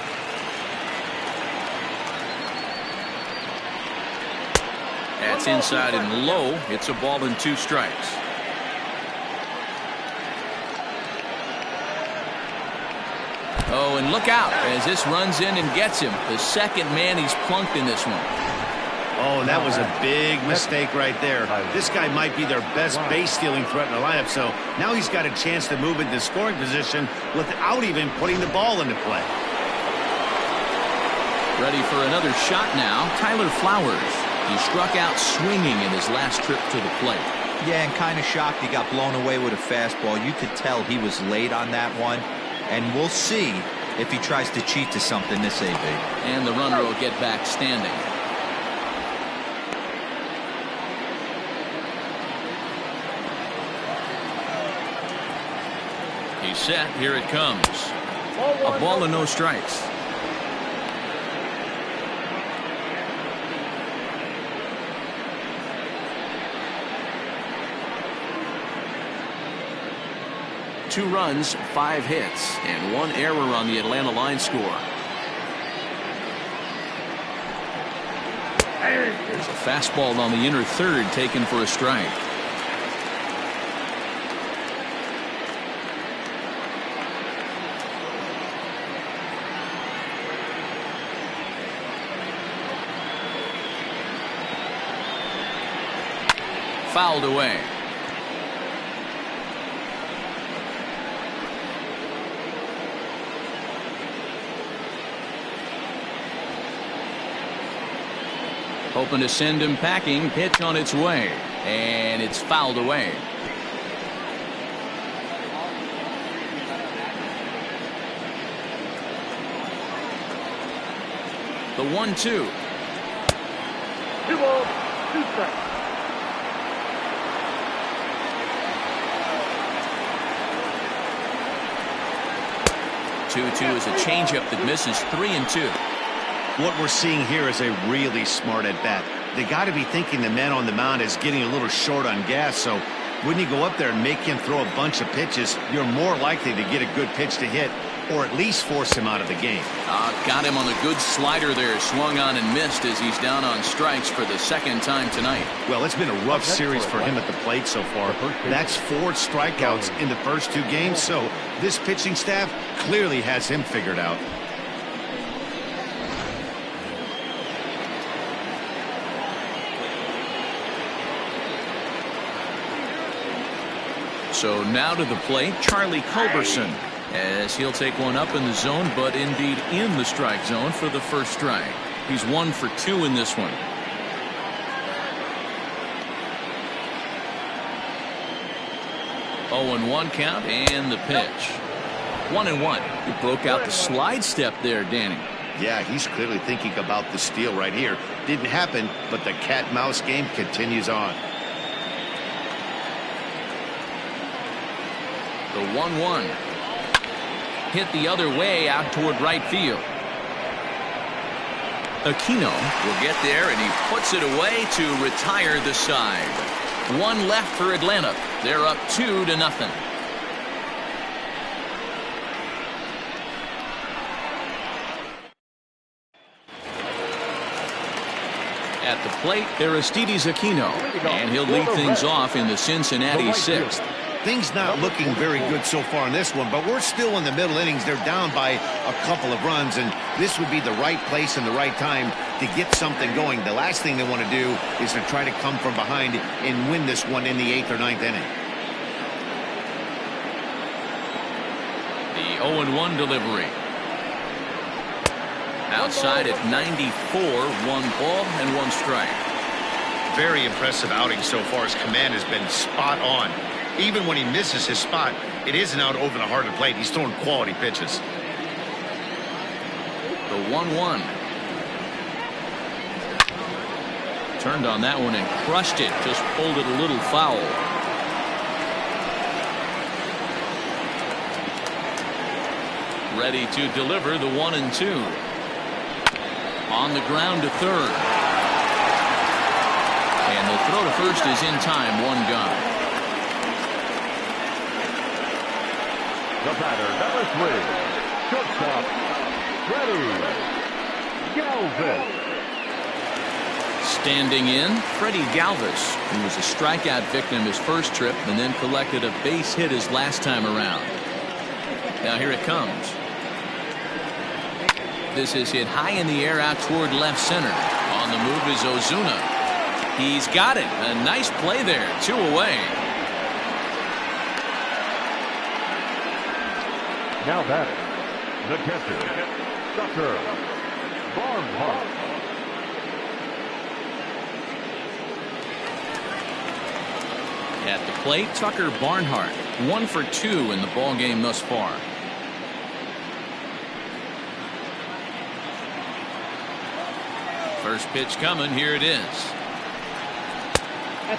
That's inside and low. It's a ball and 2 strikes. Oh, and look out as this runs in and gets him. The second man he's plunked in this one. Oh, and that was a big mistake right there. This guy might be their best base-stealing threat in the lineup, so now he's got a chance to move into scoring position without even putting the ball into play. Ready for another shot now, Tyler Flowers. He struck out swinging in his last trip to the plate. Yeah, and kind of shocked he got blown away with a fastball. You could tell he was late on that one, and we'll see if he tries to cheat to something this AB. And the runner will get back standing. He's set. Here it comes. A ball and no strikes. Two runs, 5 hits, and 1 error on the Atlanta line score. There's a fastball on the inner third taken for a strike. Fouled away. Hoping to send him packing. Pitch on its way, and it's fouled away. The 1-2. 2 balls, 2 strikes. 2-2 is a changeup that misses 3-2. What we're seeing here is a really smart at-bat. They got to be thinking the man on the mound is getting a little short on gas, so when you go up there and make him throw a bunch of pitches, you're more likely to get a good pitch to hit or at least force him out of the game. Got him on a good slider there. Swung on and missed as he's down on strikes for the second time tonight. Well, it's been a rough series for him at the plate so far. That's 4 strikeouts in the first 2 games, so this pitching staff clearly has him figured out. So now to the plate, Charlie Culberson, as he'll take one up in the zone, but indeed in the strike zone for the first strike. He's 1 for 2 in this one. Oh, and 1 count, and the pitch. 1-1. He broke out the slide step there, Danny. Yeah, he's clearly thinking about the steal right here. Didn't happen, but the cat-mouse game continues on. The 1-1. Hit the other way out toward right field. Aquino will get there, and he puts it away to retire the side. 1 left for Atlanta. They're up 2-0. At the plate, Aristides Aquino, and he'll lead things off in the Cincinnati 6th. Things not looking very good so far in this one, but we're still in the middle innings. They're down by a couple of runs, and this would be the right place and the right time to get something going. The last thing they want to do is to try to come from behind and win this one in the 8th or 9th inning. The 0-1 delivery. Outside at 94, 1 ball and 1 strike. Very impressive outing so far. His command has been spot on. Even when he misses his spot, it isn't out over the heart of the plate. He's throwing quality pitches. The 1-1. Turned on that one and crushed it. Just pulled it a little foul. Ready to deliver the 1-2. On the ground to third. And the throw to first is in time. 1 gone. The batter, number 3, shortstop, Freddie Galvis. Standing in, Freddie Galvis, who was a strikeout victim his first trip and then collected a base hit his last time around. Now here it comes. This is hit high in the air out toward left center. On the move is Ozuna. He's got it. A nice play there. 2 away. Now batting, the catcher, Tucker Barnhart. At the plate, Tucker Barnhart. 1 for 2 in the ball game thus far. First pitch coming. Here it is.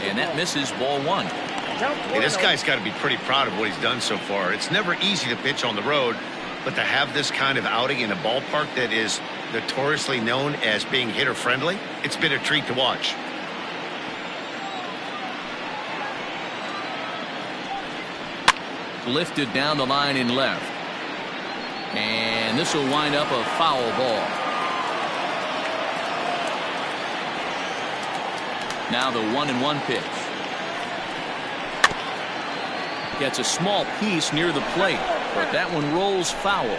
And that misses, ball 1. Hey, this guy's got to be pretty proud of what he's done so far. It's never easy to pitch on the road, but to have this kind of outing in a ballpark that is notoriously known as being hitter friendly, it's been a treat to watch. Lifted down the line in left. And this will wind up a foul ball. Now the 1-1 pitch. Gets a small piece near the plate, but that one rolls foul.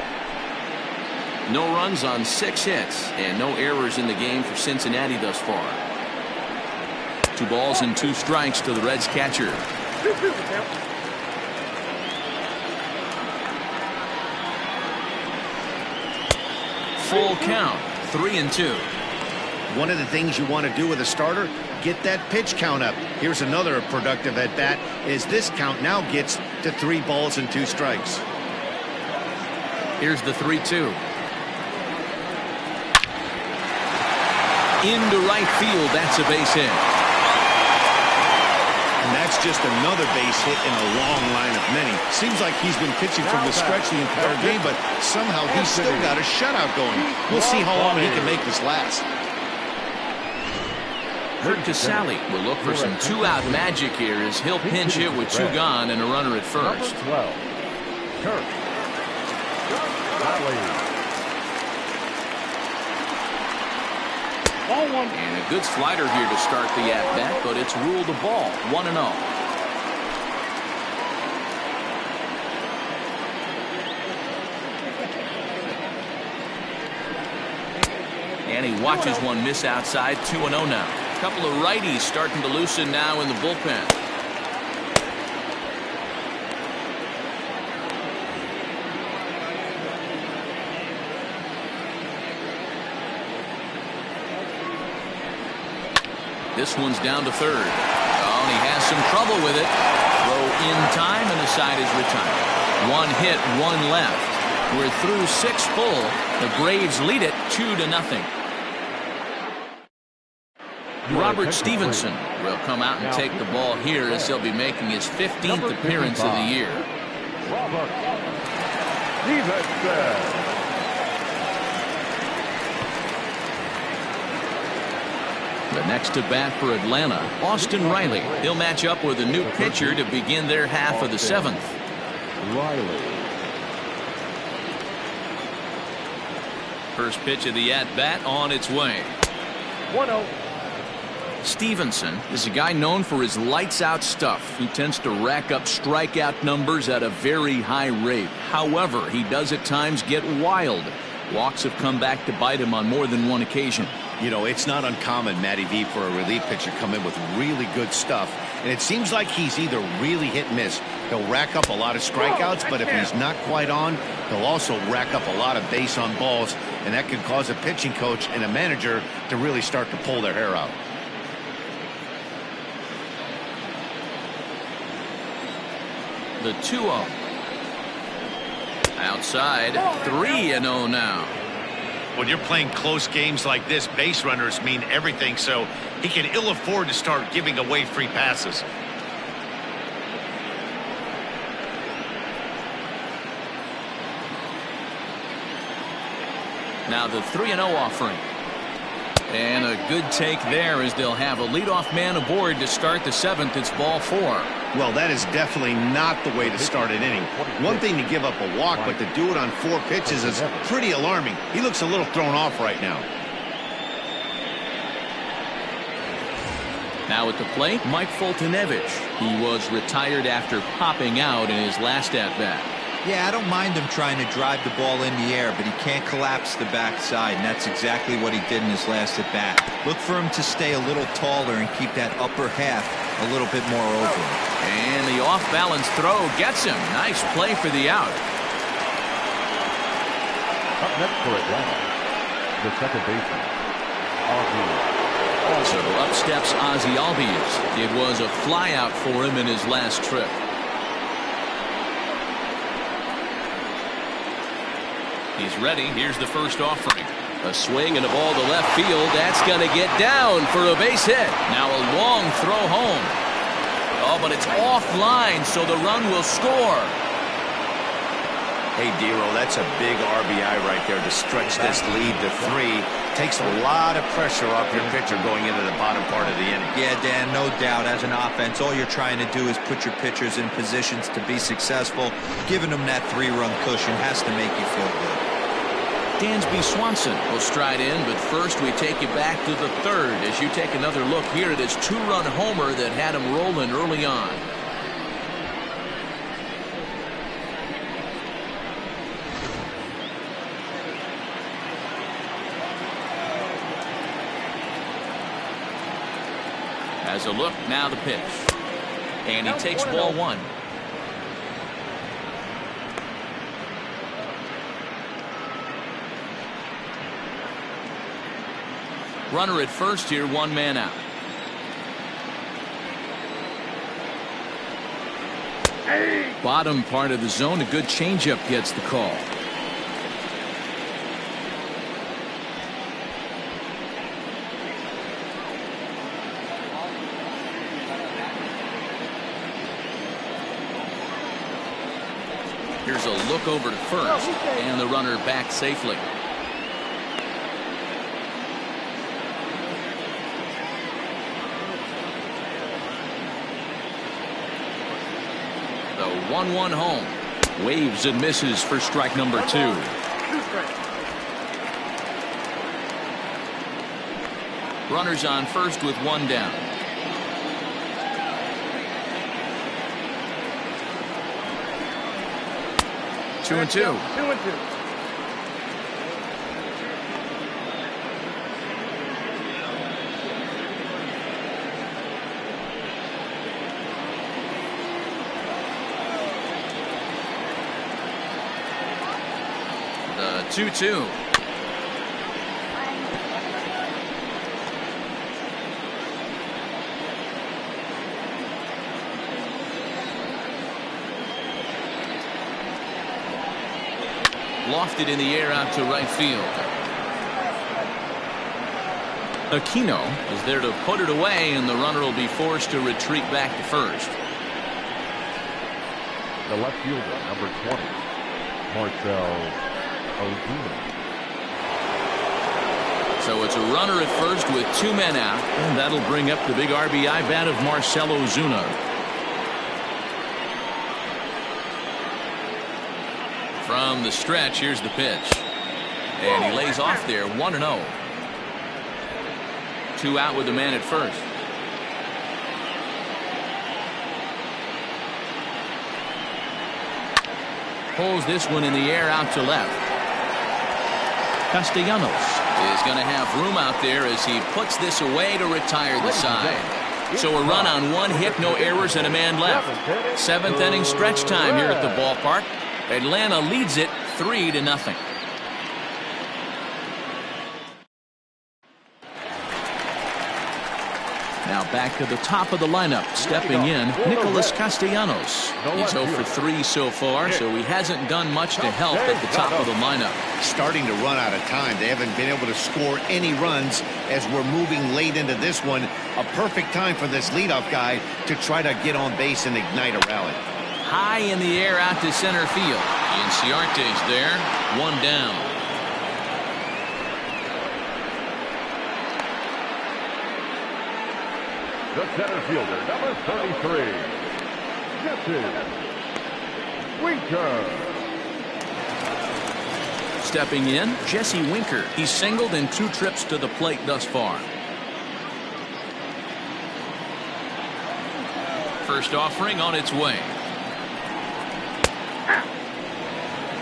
No runs on 6 hits and no errors in the game for Cincinnati thus far. 2 balls and 2 strikes to the Reds catcher. Full count, 3-2. One of the things you want to do with a starter, get that pitch count up. Here's another productive at bat, is this count now gets to 3 balls and 2 strikes. Here's the 3-2. Into right field. That's a base hit. And that's just another base hit in a long line of many. Seems like he's been pitching from the stretch the entire game, but somehow he's still got a shutout going. We'll see how long he can make this last. Kurt Casale will look for some 2-out magic here as he'll pinch hit with 2 gone and a runner at first. Number 12, Kurt Casale. And a good slider here to start the at-bat, but it's ruled a ball. 1-0. And he watches one miss outside. 2-0 now. A couple of righties starting to loosen now in the bullpen. This one's down to third. Oh, and he has some trouble with it. Throw in time, and the side is retired. 1 hit, 1 left. We're through 6 full. The Braves lead it 2-0. Robert Stevenson will come out and take the ball here as he'll be making his 15th appearance of the year. Robert Stevenson. The next to bat for Atlanta, Austin Riley. He'll match up with a new pitcher to begin their half of the 7th. Riley. First pitch of the at-bat on its way. 1-0. Stevenson is a guy known for his lights-out stuff. He tends to rack up strikeout numbers at a very high rate. However, he does at times get wild. Walks have come back to bite him on more than one occasion. You know, it's not uncommon, Matty V, for a relief pitcher to come in with really good stuff. And it seems like he's either really hit and miss. He'll rack up a lot of strikeouts, but if he's not quite on, he'll also rack up a lot of base on balls. And that could cause a pitching coach and a manager to really start to pull their hair out. The 2-0. Outside, 3-0 now. When you're playing close games like this, base runners mean everything, so he can ill afford to start giving away free passes. Now the 3-0 offering. And a good take there as they'll have a leadoff man aboard to start the 7th. It's ball 4. Well, that is definitely not the way to start an inning. One thing to give up a walk, but to do it on 4 pitches is pretty alarming. He looks a little thrown off right now. Now at the plate, Mike Foltynewicz. He was retired after popping out in his last at-bat. Yeah, I don't mind him trying to drive the ball in the air, but he can't collapse the backside, and that's exactly what he did in his last at bat. Look for him to stay a little taller and keep that upper half a little bit more over him. And the off-balance throw gets him. Nice play for the out. Up next for it down, the second baseman, Ozzie. So up steps Ozzie Albies. It was a flyout for him in his last trip. He's ready. Here's the first offering. A swing and a ball to left field. That's going to get down for a base hit. Now a long throw home. Oh, but it's offline, so the run will score. Hey, Dero, that's a big RBI right there to stretch this lead to 3. Takes a lot of pressure off your pitcher going into the bottom part of the inning. Yeah, Dan, no doubt. As an offense, all you're trying to do is put your pitchers in positions to be successful. Giving them that 3-run cushion has to make you feel good. Dansby Swanson will stride in, but first we take you back to the third as you take another look here at his 2-run homer that had him rolling early on. As a look, now the pitch. And he takes ball 1. Runner at first here, 1 man out. Bottom part of the zone, a good changeup gets the call. Here's a look over to first, and the runner back safely. The 1-1 home. Waves and misses for strike number 2. Runners on first with 1 down. Two and two. The 2-2. Lofted in the air out to right field. Aquino is there to put it away, and the runner will be forced to retreat back to first. The left fielder, number 20, Marcell Ozuna. So it's a runner at first with 2 men out, and that'll bring up the big RBI bat of Marcell Ozuna. From the stretch, here's the pitch. And he lays off there, 1-0. 2 out with the man at first. Pulls this one in the air out to left. Castellanos is going to have room out there as he puts this away to retire the side. So a run on 1 hit, no errors, and a man left. 7th inning stretch time here at the ballpark. Atlanta leads it 3-0. Now back to the top of the lineup, stepping in, Nicholas Castellanos. He's 0 for 3 so far, so he hasn't done much to help at the top of the lineup. Starting to run out of time. They haven't been able to score any runs as we're moving late into this one. A perfect time for this leadoff guy to try to get on base and ignite a rally. High in the air out to center field. Inciarte's there, 1 down. The center fielder, number 33, Jesse Winker. Stepping in, Jesse Winker. He's singled in 2 trips to the plate thus far. First offering on its way.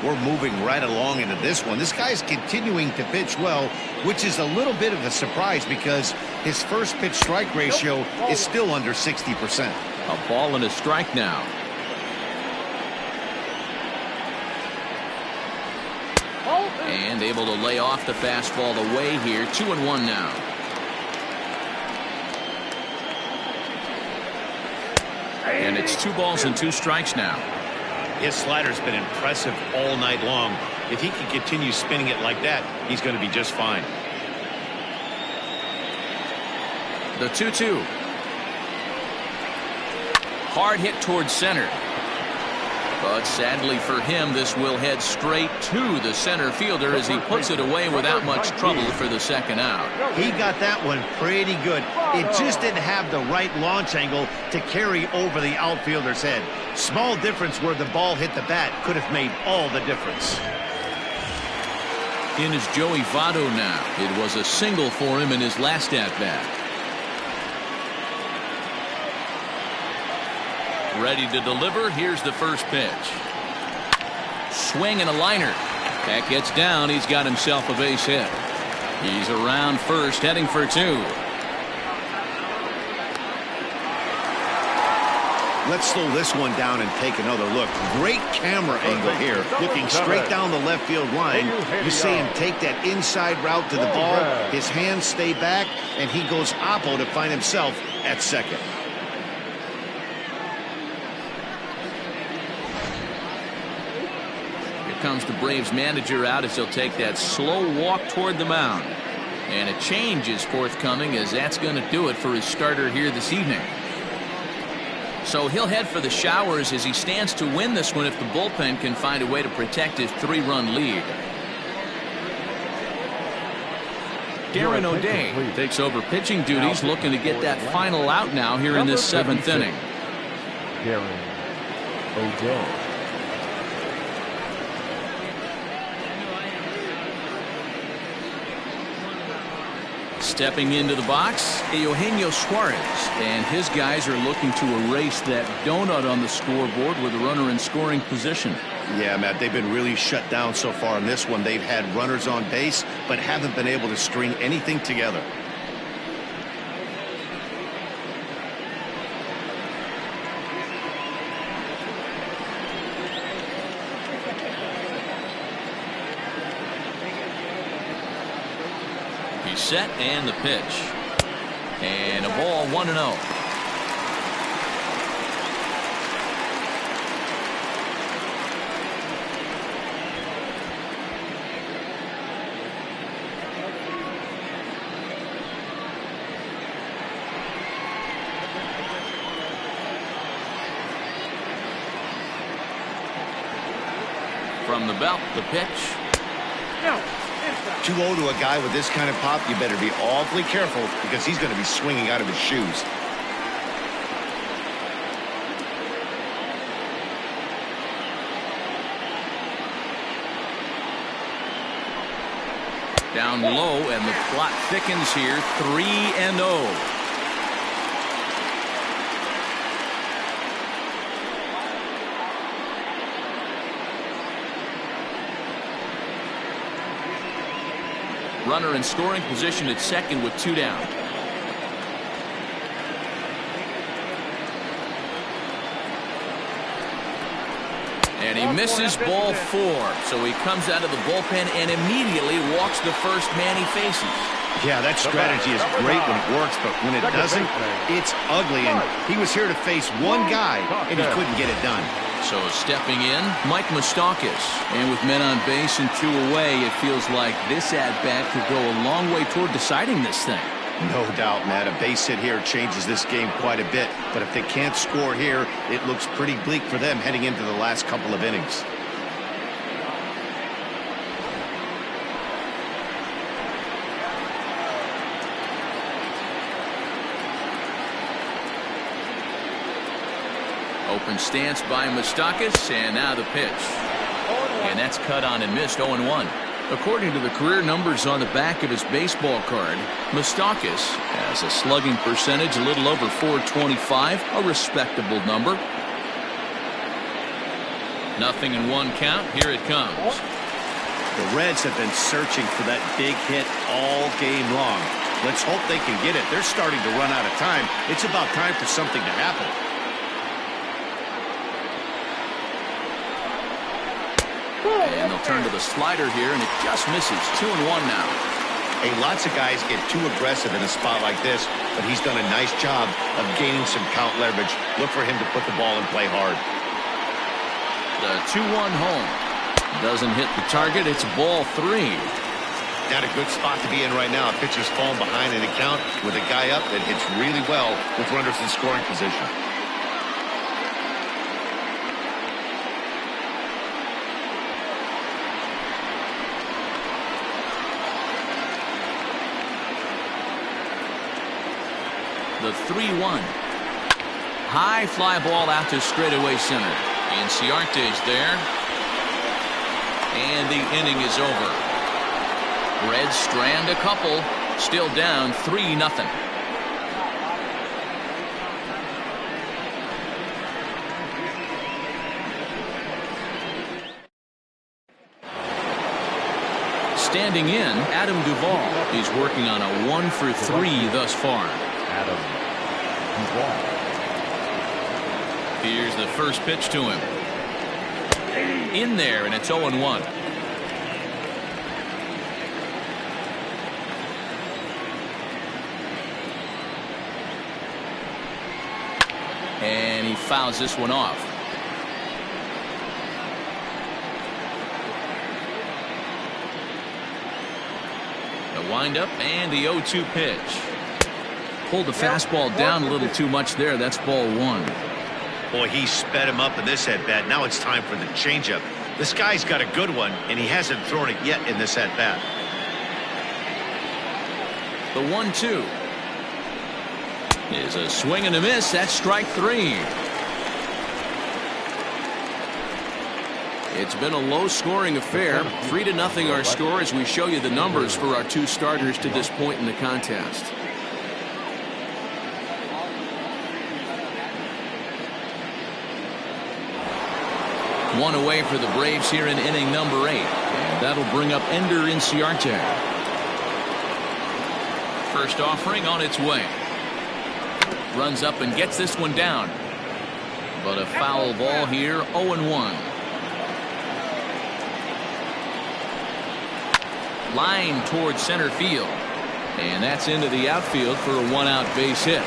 we're moving right along into this one. This guy's continuing to pitch well, which is a little bit of a surprise because his first pitch strike ratio is still under 60%. A ball and a strike now. And able to lay off the fastball away here. 2-1 now. And it's 2 balls and 2 strikes now. His slider's been impressive all night long. If he can continue spinning it like that, he's going to be just fine. The 2-2. Hard hit towards center. But sadly for him, this will head straight to the center fielder as he puts it away without much trouble for the second out. He got that one pretty good. It just didn't have the right launch angle to carry over the outfielder's head. Small difference where the ball hit the bat could have made all the difference. In is Joey Votto now. It was a single for him in his last at-bat. Ready to deliver. Here's the first pitch. Swing and a liner. That gets down. He's got himself a base hit. He's around first, heading for 2. Let's slow this one down and take another look. Great camera angle here. Looking straight down the left field line. You see him take that inside route to the ball. His hands stay back, and he goes oppo to find himself at second. Comes the Braves manager out as he'll take that slow walk toward the mound. And a change is forthcoming as that's going to do it for his starter here this evening. So he'll head for the showers as he stands to win this one if the bullpen can find a way to protect his 3-run lead. Darren O'Day takes over pitching duties, looking to get that final out now here in this 7th inning. Darren O'Day. Stepping into the box, Eugenio Suarez, and his guys are looking to erase that donut on the scoreboard with a runner in scoring position. Yeah, Matt, they've been really shut down so far in this one. They've had runners on base, but haven't been able to string anything together. Set and the pitch. And a ball 1-0. From the belt, the pitch. 2-0 to a guy with this kind of pop. You better be awfully careful because he's going to be swinging out of his shoes. Down low, and the plot thickens here. 3-0. Runner in scoring position at second with 2 down. And he misses ball 4. So he comes out of the bullpen and immediately walks the first man he faces. Yeah, that strategy is great when it works, but when it doesn't, it's ugly. And he was here to face one guy, and he couldn't get it done. So stepping in, Mike Moustakas. And with men on base and 2 away, it feels like this at-bat could go a long way toward deciding this thing. No doubt, Matt. A base hit here changes this game quite a bit. But if they can't score here, it looks pretty bleak for them heading into the last couple of innings. Open stance by Moustakas, and now the pitch. And that's cut on and missed. 0-1. According to the career numbers on the back of his baseball card, Moustakas has a slugging percentage a little over .425, a respectable number. 0-1 count. Here it comes. The Reds have been searching for that big hit all game long. Let's hope they can get it. They're starting to run out of time. It's about time for something to happen. And they'll turn to the slider here, and it just misses. 2-1 now. Hey, lots of guys get too aggressive in a spot like this, but he's done a nice job of gaining some count leverage. Look for him to put the ball and play hard. The 2-1 home. Doesn't hit the target. It's ball 3. Not a good spot to be in right now. A pitcher's falling behind in a count with a guy up that hits really well with runners in scoring position. The 3-1. High fly ball out to straightaway center. Inciarte's there. And the inning is over. Reds strand a couple. Still down 3-0. Standing in, Adam Duvall is working on a 1-for-3 thus far. Adam Duvall. Here's the first pitch to him. In there, and it's 0-1. And he fouls this one off. The windup and the 0-2 pitch. Pulled the fastball down a little too much there. That's ball 1. Boy, he sped him up in this at-bat. Now it's time for the changeup. This guy's got a good one, and he hasn't thrown it yet in this at-bat. The 1-2 is a swing and a miss. That's strike 3. It's been a low-scoring affair. 3-0 our score as we show you the numbers for our 2 starters to this point in the contest. One away for the Braves here in inning number 8. And that'll bring up Ender Inciarte. First offering on its way. Runs up and gets this one down. But a foul ball here, 0-1. Line towards center field. And that's into the outfield for a 1-out base hit.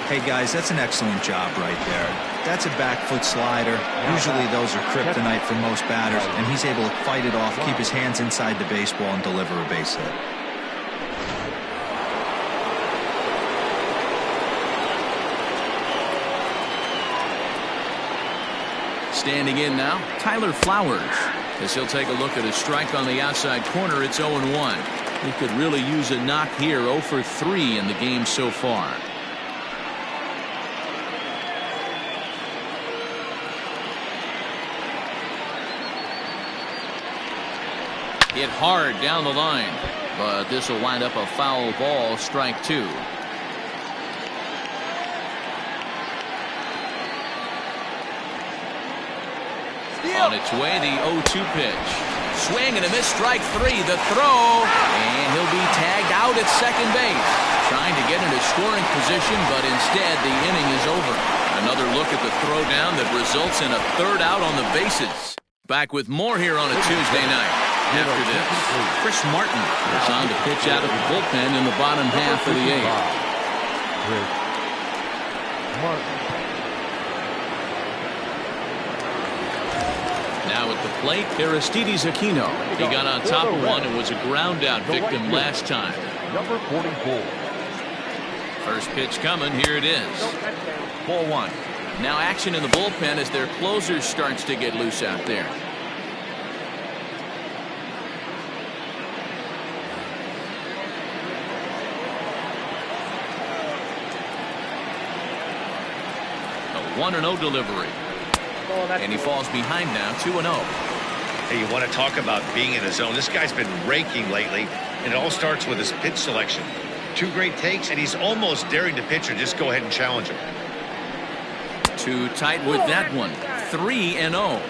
Hey, guys, that's an excellent job right there. That's a back foot slider. Usually those are kryptonite for most batters, and he's able to fight it off, keep his hands inside the baseball, and deliver a base hit. Standing in now, Tyler Flowers. As he'll take a look at a strike on the outside corner, it's 0-1. He could really use a knock here. 0-for-3 in the game so far. Hit hard down the line, but this will wind up a foul ball, strike 2. On its way, the 0-2 pitch. Swing and a miss, strike 3. The throw, and he'll be tagged out at second base. Trying to get into scoring position, but instead the inning is over. Another look at the throw down that results in a 3rd out on the bases. Back with more here on a Tuesday night. After this, Chris Martin is on to pitch out of the bullpen in the bottom half of the 8th. Chris Martin. Now at the plate, Aristides Aquino. He got on top of one and was a ground out victim last time. Number 44. First pitch coming. Here it is. Ball 1. Now action in the bullpen as their closer starts to get loose out there. A 1-0 delivery. And he falls behind now, 2-0. Hey, you want to talk about being in a zone. This guy's been raking lately, and it all starts with his pitch selection. 2 great takes, and he's almost daring the pitcher just go ahead and challenge him. Too tight with that one. 3-0.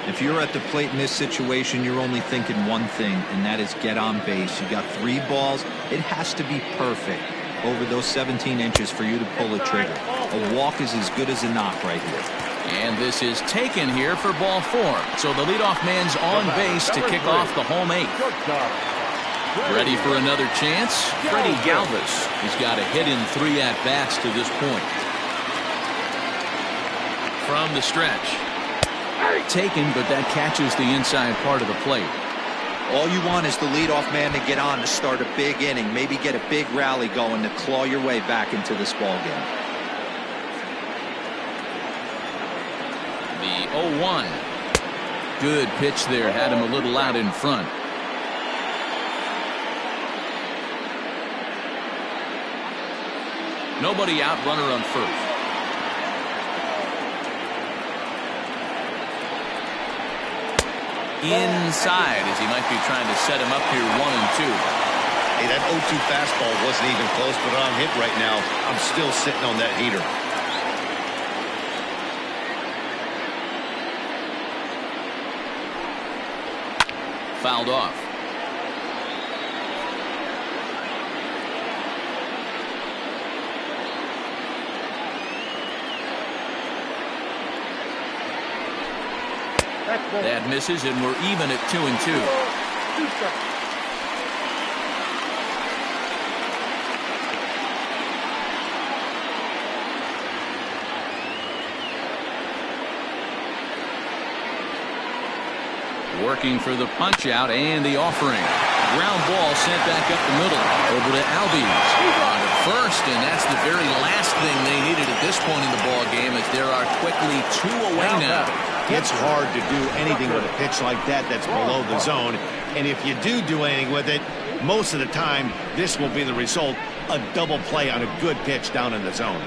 If you're at the plate in this situation, you're only thinking one thing, and that is get on base. You got 3 balls. It has to be perfect over those 17 inches for you to pull a trigger. A walk is as good as a knock right here. And this is taken here for ball 4. So the leadoff man's on base to kick off the home 8th. Ready for another chance? Freddie Galvis. He's got a hit in 3 at-bats to this point. From the stretch. Taken, but that catches the inside part of the plate. All you want is the leadoff man to get on to start a big inning, maybe get a big rally going to claw your way back into this ball game. The 0-1. Good pitch there, had him a little out in front. Nobody out, runner on first. Inside, as he might be trying to set him up here 1-2. Hey, that 0-2 fastball wasn't even close, but on hit right now, I'm still sitting on that heater. Fouled off. That misses, and we're even at 2-2. Working for the punch out and the offering. Ground ball sent back up the middle. Over to Albies. On to first, and that's the very last thing they needed at this point in the ball game, as there are quickly 2 away now. It's hard to do anything with a pitch like that that's below the zone. And if you do anything with it, most of the time, this will be the result. A double play on a good pitch down in the zone.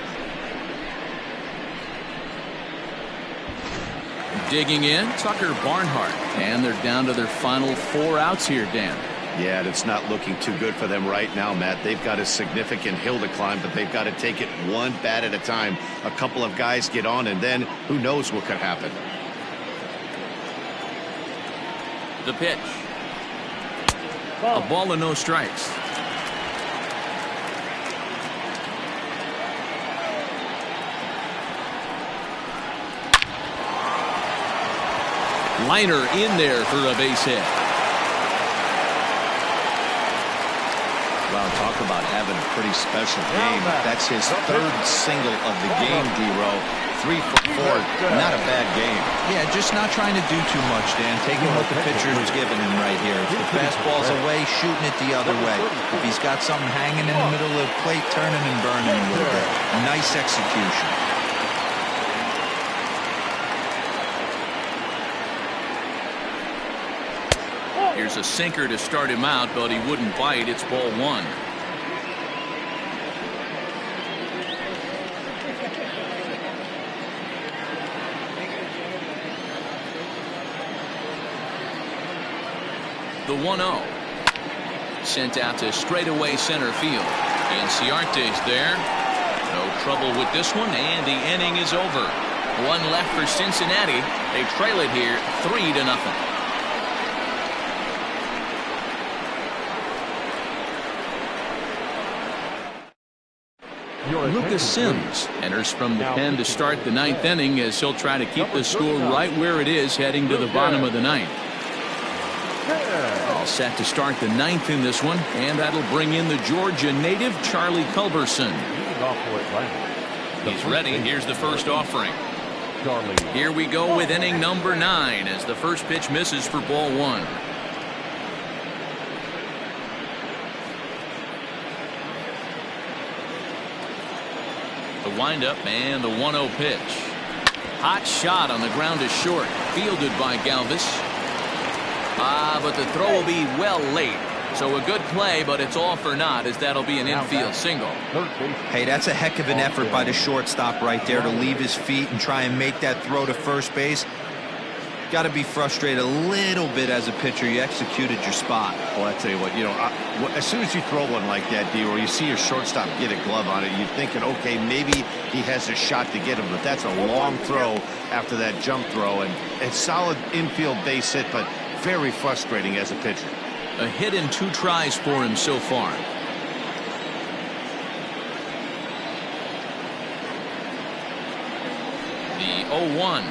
Digging in, Tucker Barnhart. And they're down to their final 4 outs here, Dan. Yeah, it's not looking too good for them right now, Matt. They've got a significant hill to climb, but they've got to take it one bat at a time. A couple of guys get on, and then who knows what could happen. The pitch. A ball and no strikes. Liner in there for a base hit. Wow, talk about having a pretty special game. That's his 3rd single of the game, D-Row. 3 for 4, not a bad game. Yeah, just not trying to do too much, Dan. Taking what the pitcher is giving him right here. If the fastball's away, shooting it the other way. If he's got something hanging in the middle of the plate, turning and burning a little bit. Nice execution. Here's a sinker to start him out, but he wouldn't bite. It's ball 1. The 1-0. Sent out to straightaway center field. Inciarte's there. No trouble with this one, and the inning is over. 1 left for Cincinnati. They trail it here 3-0. Lucas Sims enters from the pen to start the 9th inning, as he'll try to keep the score right where it is heading to the bottom of the 9th. All set to start the 9th in this one, and that'll bring in the Georgia native Charlie Culberson. He's ready. Here's the first offering. Here we go with inning number 9, as the first pitch misses for ball 1. The windup and the 1-0 pitch. Hot shot on the ground to short. Fielded by Galvis. But the throw will be well late. So a good play, but it's all for naught, as that'll be an infield single. Hey, that's a heck of an effort by the shortstop right there to leave his feet and try and make that throw to first base. Got to be frustrated a little bit as a pitcher. You executed your spot. Well, I tell you what, Well, as soon as you throw one like that, D, or you see your shortstop get a glove on it, you're thinking, okay, maybe he has a shot to get him, but that's a long throw after that jump throw, and a solid infield base hit, but very frustrating as a pitcher. A hit in 2 tries for him so far. The 0-1.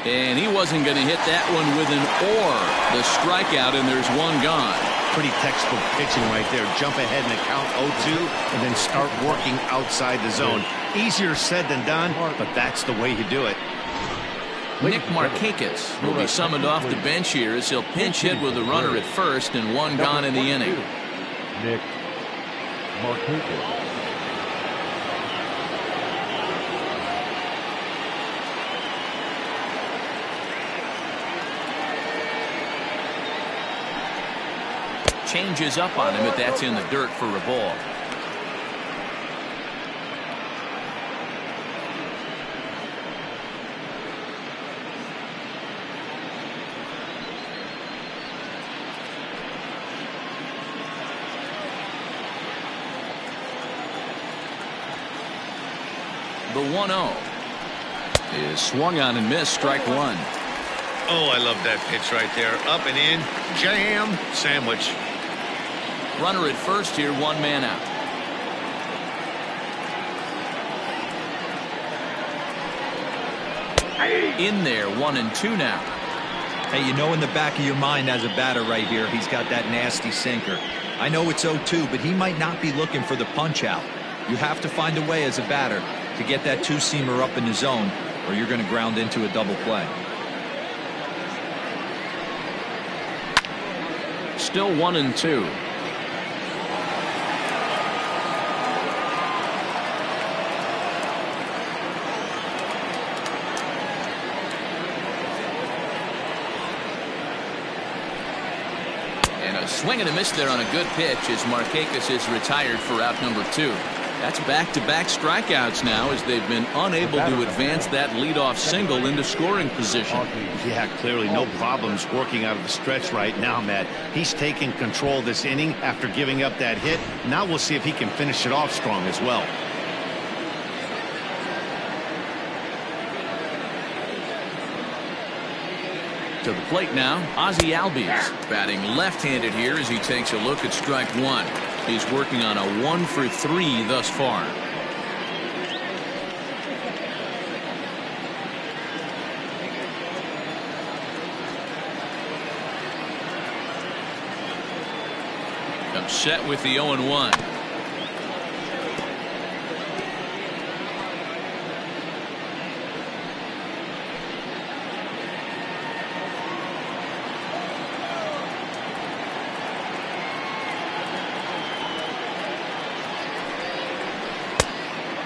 And he wasn't going to hit that one with an or. The strikeout, and there's one gone. Pretty textbook pitching right there. Jump ahead in the count 0-2 and then start working outside the zone. Easier said than done, but that's the way you do it. Nick Markakis will be summoned off the bench here as he'll pinch hit with a runner at first and one gone in the inning. Nick Markakis. Changes up on him, but that's in the dirt for a ball. The 1-0 is swung on and missed, strike one. Oh, I love that pitch right there. Up and in, jam, sandwich. Runner at first here, one man out. In there, 1-2 now. Hey, you know in the back of your mind as a batter right here, he's got that nasty sinker. I know it's 0-2, but he might not be looking for the punch out. You have to find a way as a batter to get that two-seamer up in the zone, or you're going to ground into a double play. Still 1-2. Swing and a miss there on a good pitch as Markakis is retired for out number 2. That's back-to-back strikeouts now as they've been unable to advance that leadoff single into scoring position. Yeah, clearly no problems working out of the stretch right now, Matt. He's taking control of this inning after giving up that hit. Now we'll see if he can finish it off strong as well. To the plate now, Ozzie Albies batting left-handed here as he takes a look at strike one. He's working on a 1-for-3 thus far. Comes set with the 0-1.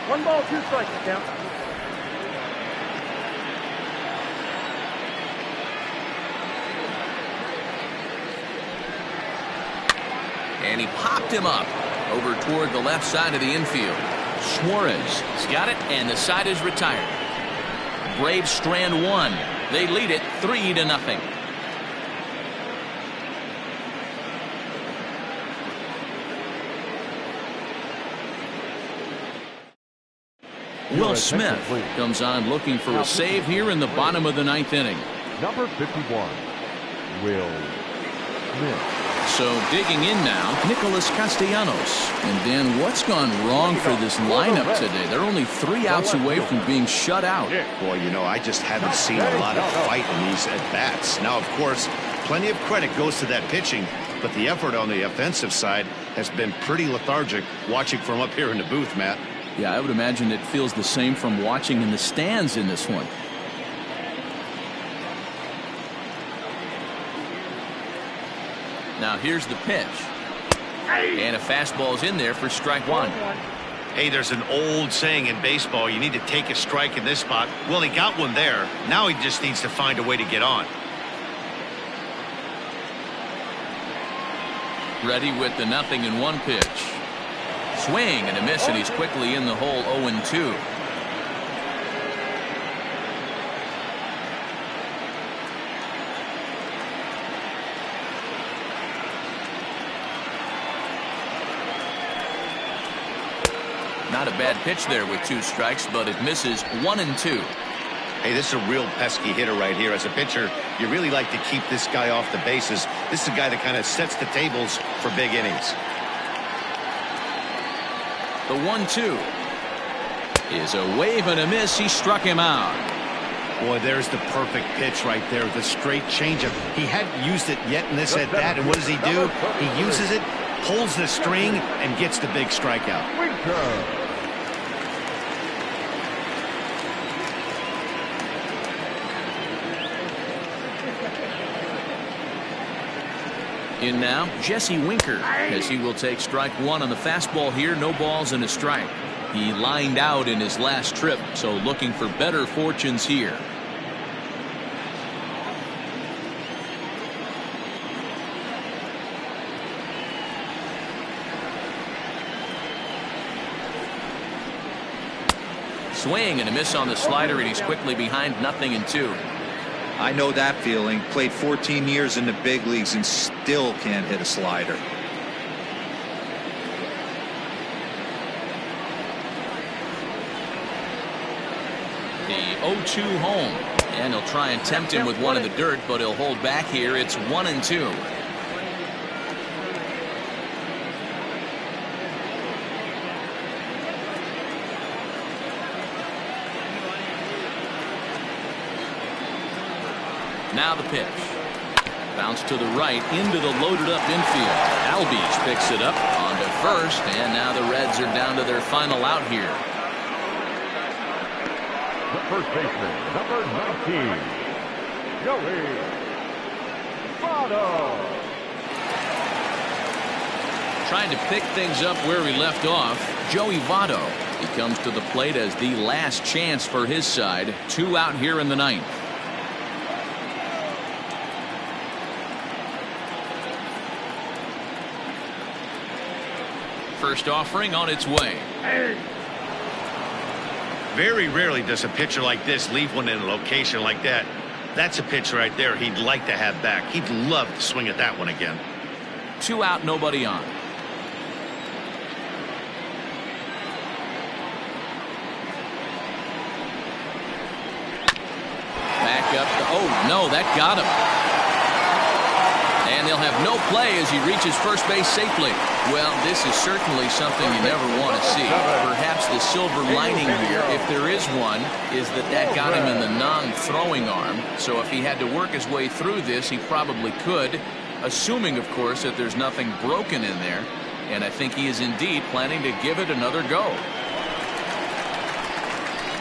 One ball, 2 strikes, count. And he popped him up over toward the left side of the infield. Suarez has got it, and the side is retired. Braves strand one. They lead it 3-0. Will Smith comes on looking for a save here in the bottom of the 9th inning. Number 51, Will Smith. So digging in now, Nicholas Castellanos. And Dan, what's gone wrong for this lineup today? They're only 3 outs away from being shut out. Boy, you know, I just haven't seen a lot of fight in these at-bats. Now, of course, plenty of credit goes to that pitching, but the effort on the offensive side has been pretty lethargic watching from up here in the booth, Matt. Yeah, I would imagine it feels the same from watching in the stands in this one. Now here's the pitch. And a fastball's in there for strike one. Hey, there's an old saying in baseball, you need to take a strike in this spot. Well, he got one there. Now he just needs to find a way to get on. Ready with the 0-1 pitch. Swing and a miss, and he's quickly in the hole. 0-2. Not a bad pitch there with 2 strikes, but it misses. 1-2. Hey, this is a real pesky hitter right here. As a pitcher, you really like to keep this guy off the bases. This is a guy that kind of sets the tables for big innings. The 1-2 is a wave and a miss. He struck him out. Boy, there's the perfect pitch right there. The straight changeup. He hadn't used it yet in this at-bat, and what does he do? He uses it, pulls the string, and gets the big strikeout. In now, Jesse Winker, as he will take strike 1 on the fastball here. No balls and a strike. He lined out in his last trip, so looking for better fortunes here. Swing and a miss on the slider, and he's quickly behind. 0-2. I know that feeling. Played 14 years in the big leagues and still can't hit a slider. The 0-2 home, and he'll try and tempt him with one in the dirt, but he'll hold back here. It's 1-2. Now the pitch. Bounce to the right into the loaded up infield. Albies picks it up onto first, and now the Reds are down to their final out here. The first baseman, number 19, Joey Votto. Trying to pick things up where we left off. Joey Votto. He comes to the plate as the last chance for his side. 2 out here in the 9th. First offering on its way. Very rarely does a pitcher like this leave one in a location like that. That's a pitch right there he'd like to have back. He'd love to swing at that one again. 2 out, nobody on. Back up. Oh, no, that got him. And they'll have no play as he reaches first base safely. Well, this is certainly something you never want to see. Perhaps the silver lining here, if there is one, is that got him in the non-throwing arm. So if he had to work his way through this, he probably could, assuming, of course, that there's nothing broken in there. And I think he is indeed planning to give it another go.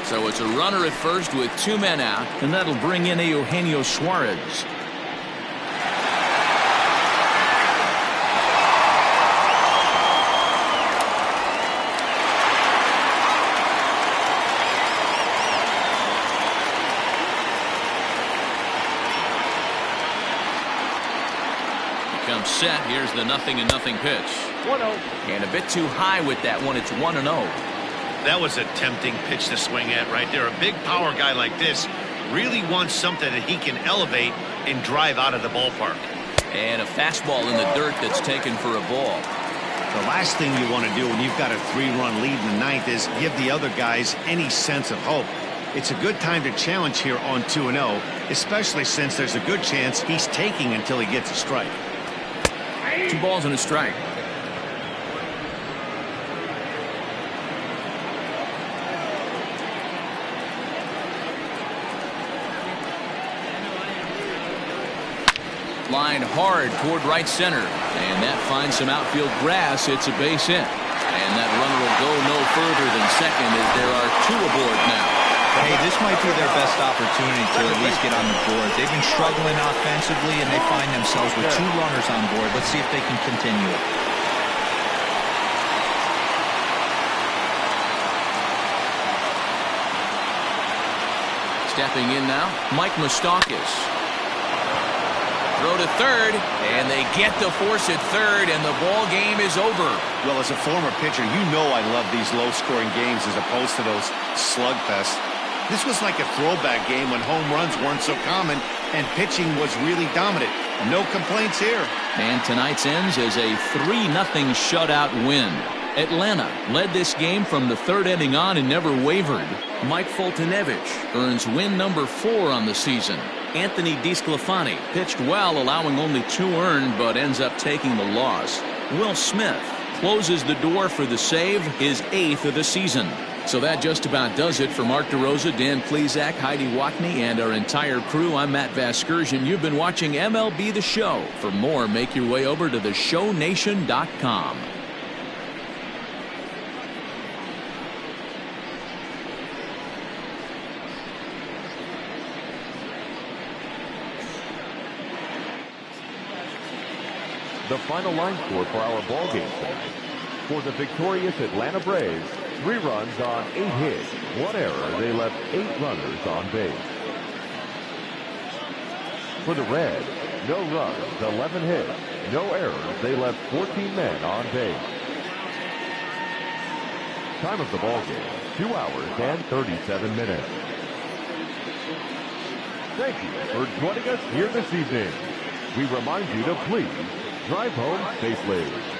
So it's a runner at first with 2 men out, and that'll bring in Eugenio Suarez. Set. Here's the 0-0 pitch. 1-0. And a bit too high with that one. It's 1-0. That was a tempting pitch to swing at right there. A big power guy like this really wants something that he can elevate and drive out of the ballpark. And a fastball in the dirt that's taken for a ball. The last thing you want to do when you've got a 3-run lead in the 9th is give the other guys any sense of hope. It's a good time to challenge here on 2-0, especially since there's a good chance he's taking until he gets a strike. 2 balls and a strike. Line hard toward right center, and that finds some outfield grass. It's a base hit, and that runner will go no further than second as there are 2 aboard now. Hey, this might be their best opportunity to at least get on the board. They've been struggling offensively, and they find themselves with 2 runners on board. Let's see if they can continue it. Stepping in now, Mike Moustakas. Throw to third, and they get the force at third, and the ball game is over. Well, as a former pitcher, you know I love these low-scoring games as opposed to those slugfests. This was like a throwback game when home runs weren't so common and pitching was really dominant. No complaints here. And tonight's ends as a 3-0 shutout win. Atlanta led this game from the third inning on and never wavered. Mike Foltynewicz earns win number 4 on the season. Anthony DeSclafani pitched well, allowing only 2 earned, but ends up taking the loss. Will Smith closes the door for the save, his 8th of the season. So that just about does it for Mark DeRosa, Dan Plesac, Heidi Watney, and our entire crew. I'm Matt Vasgersian. You've been watching MLB The Show. For more, make your way over to theshownation.com. The final line score for our ball game tonight. For the victorious Atlanta Braves, 3 runs on 8 hits, 1 error. They left 8 runners on base. For the Reds, no runs, 11 hits, no errors. They left 14 men on base. Time of the ball game, 2 hours and 37 minutes. Thank you for joining us here this evening. We remind you to please drive home safely.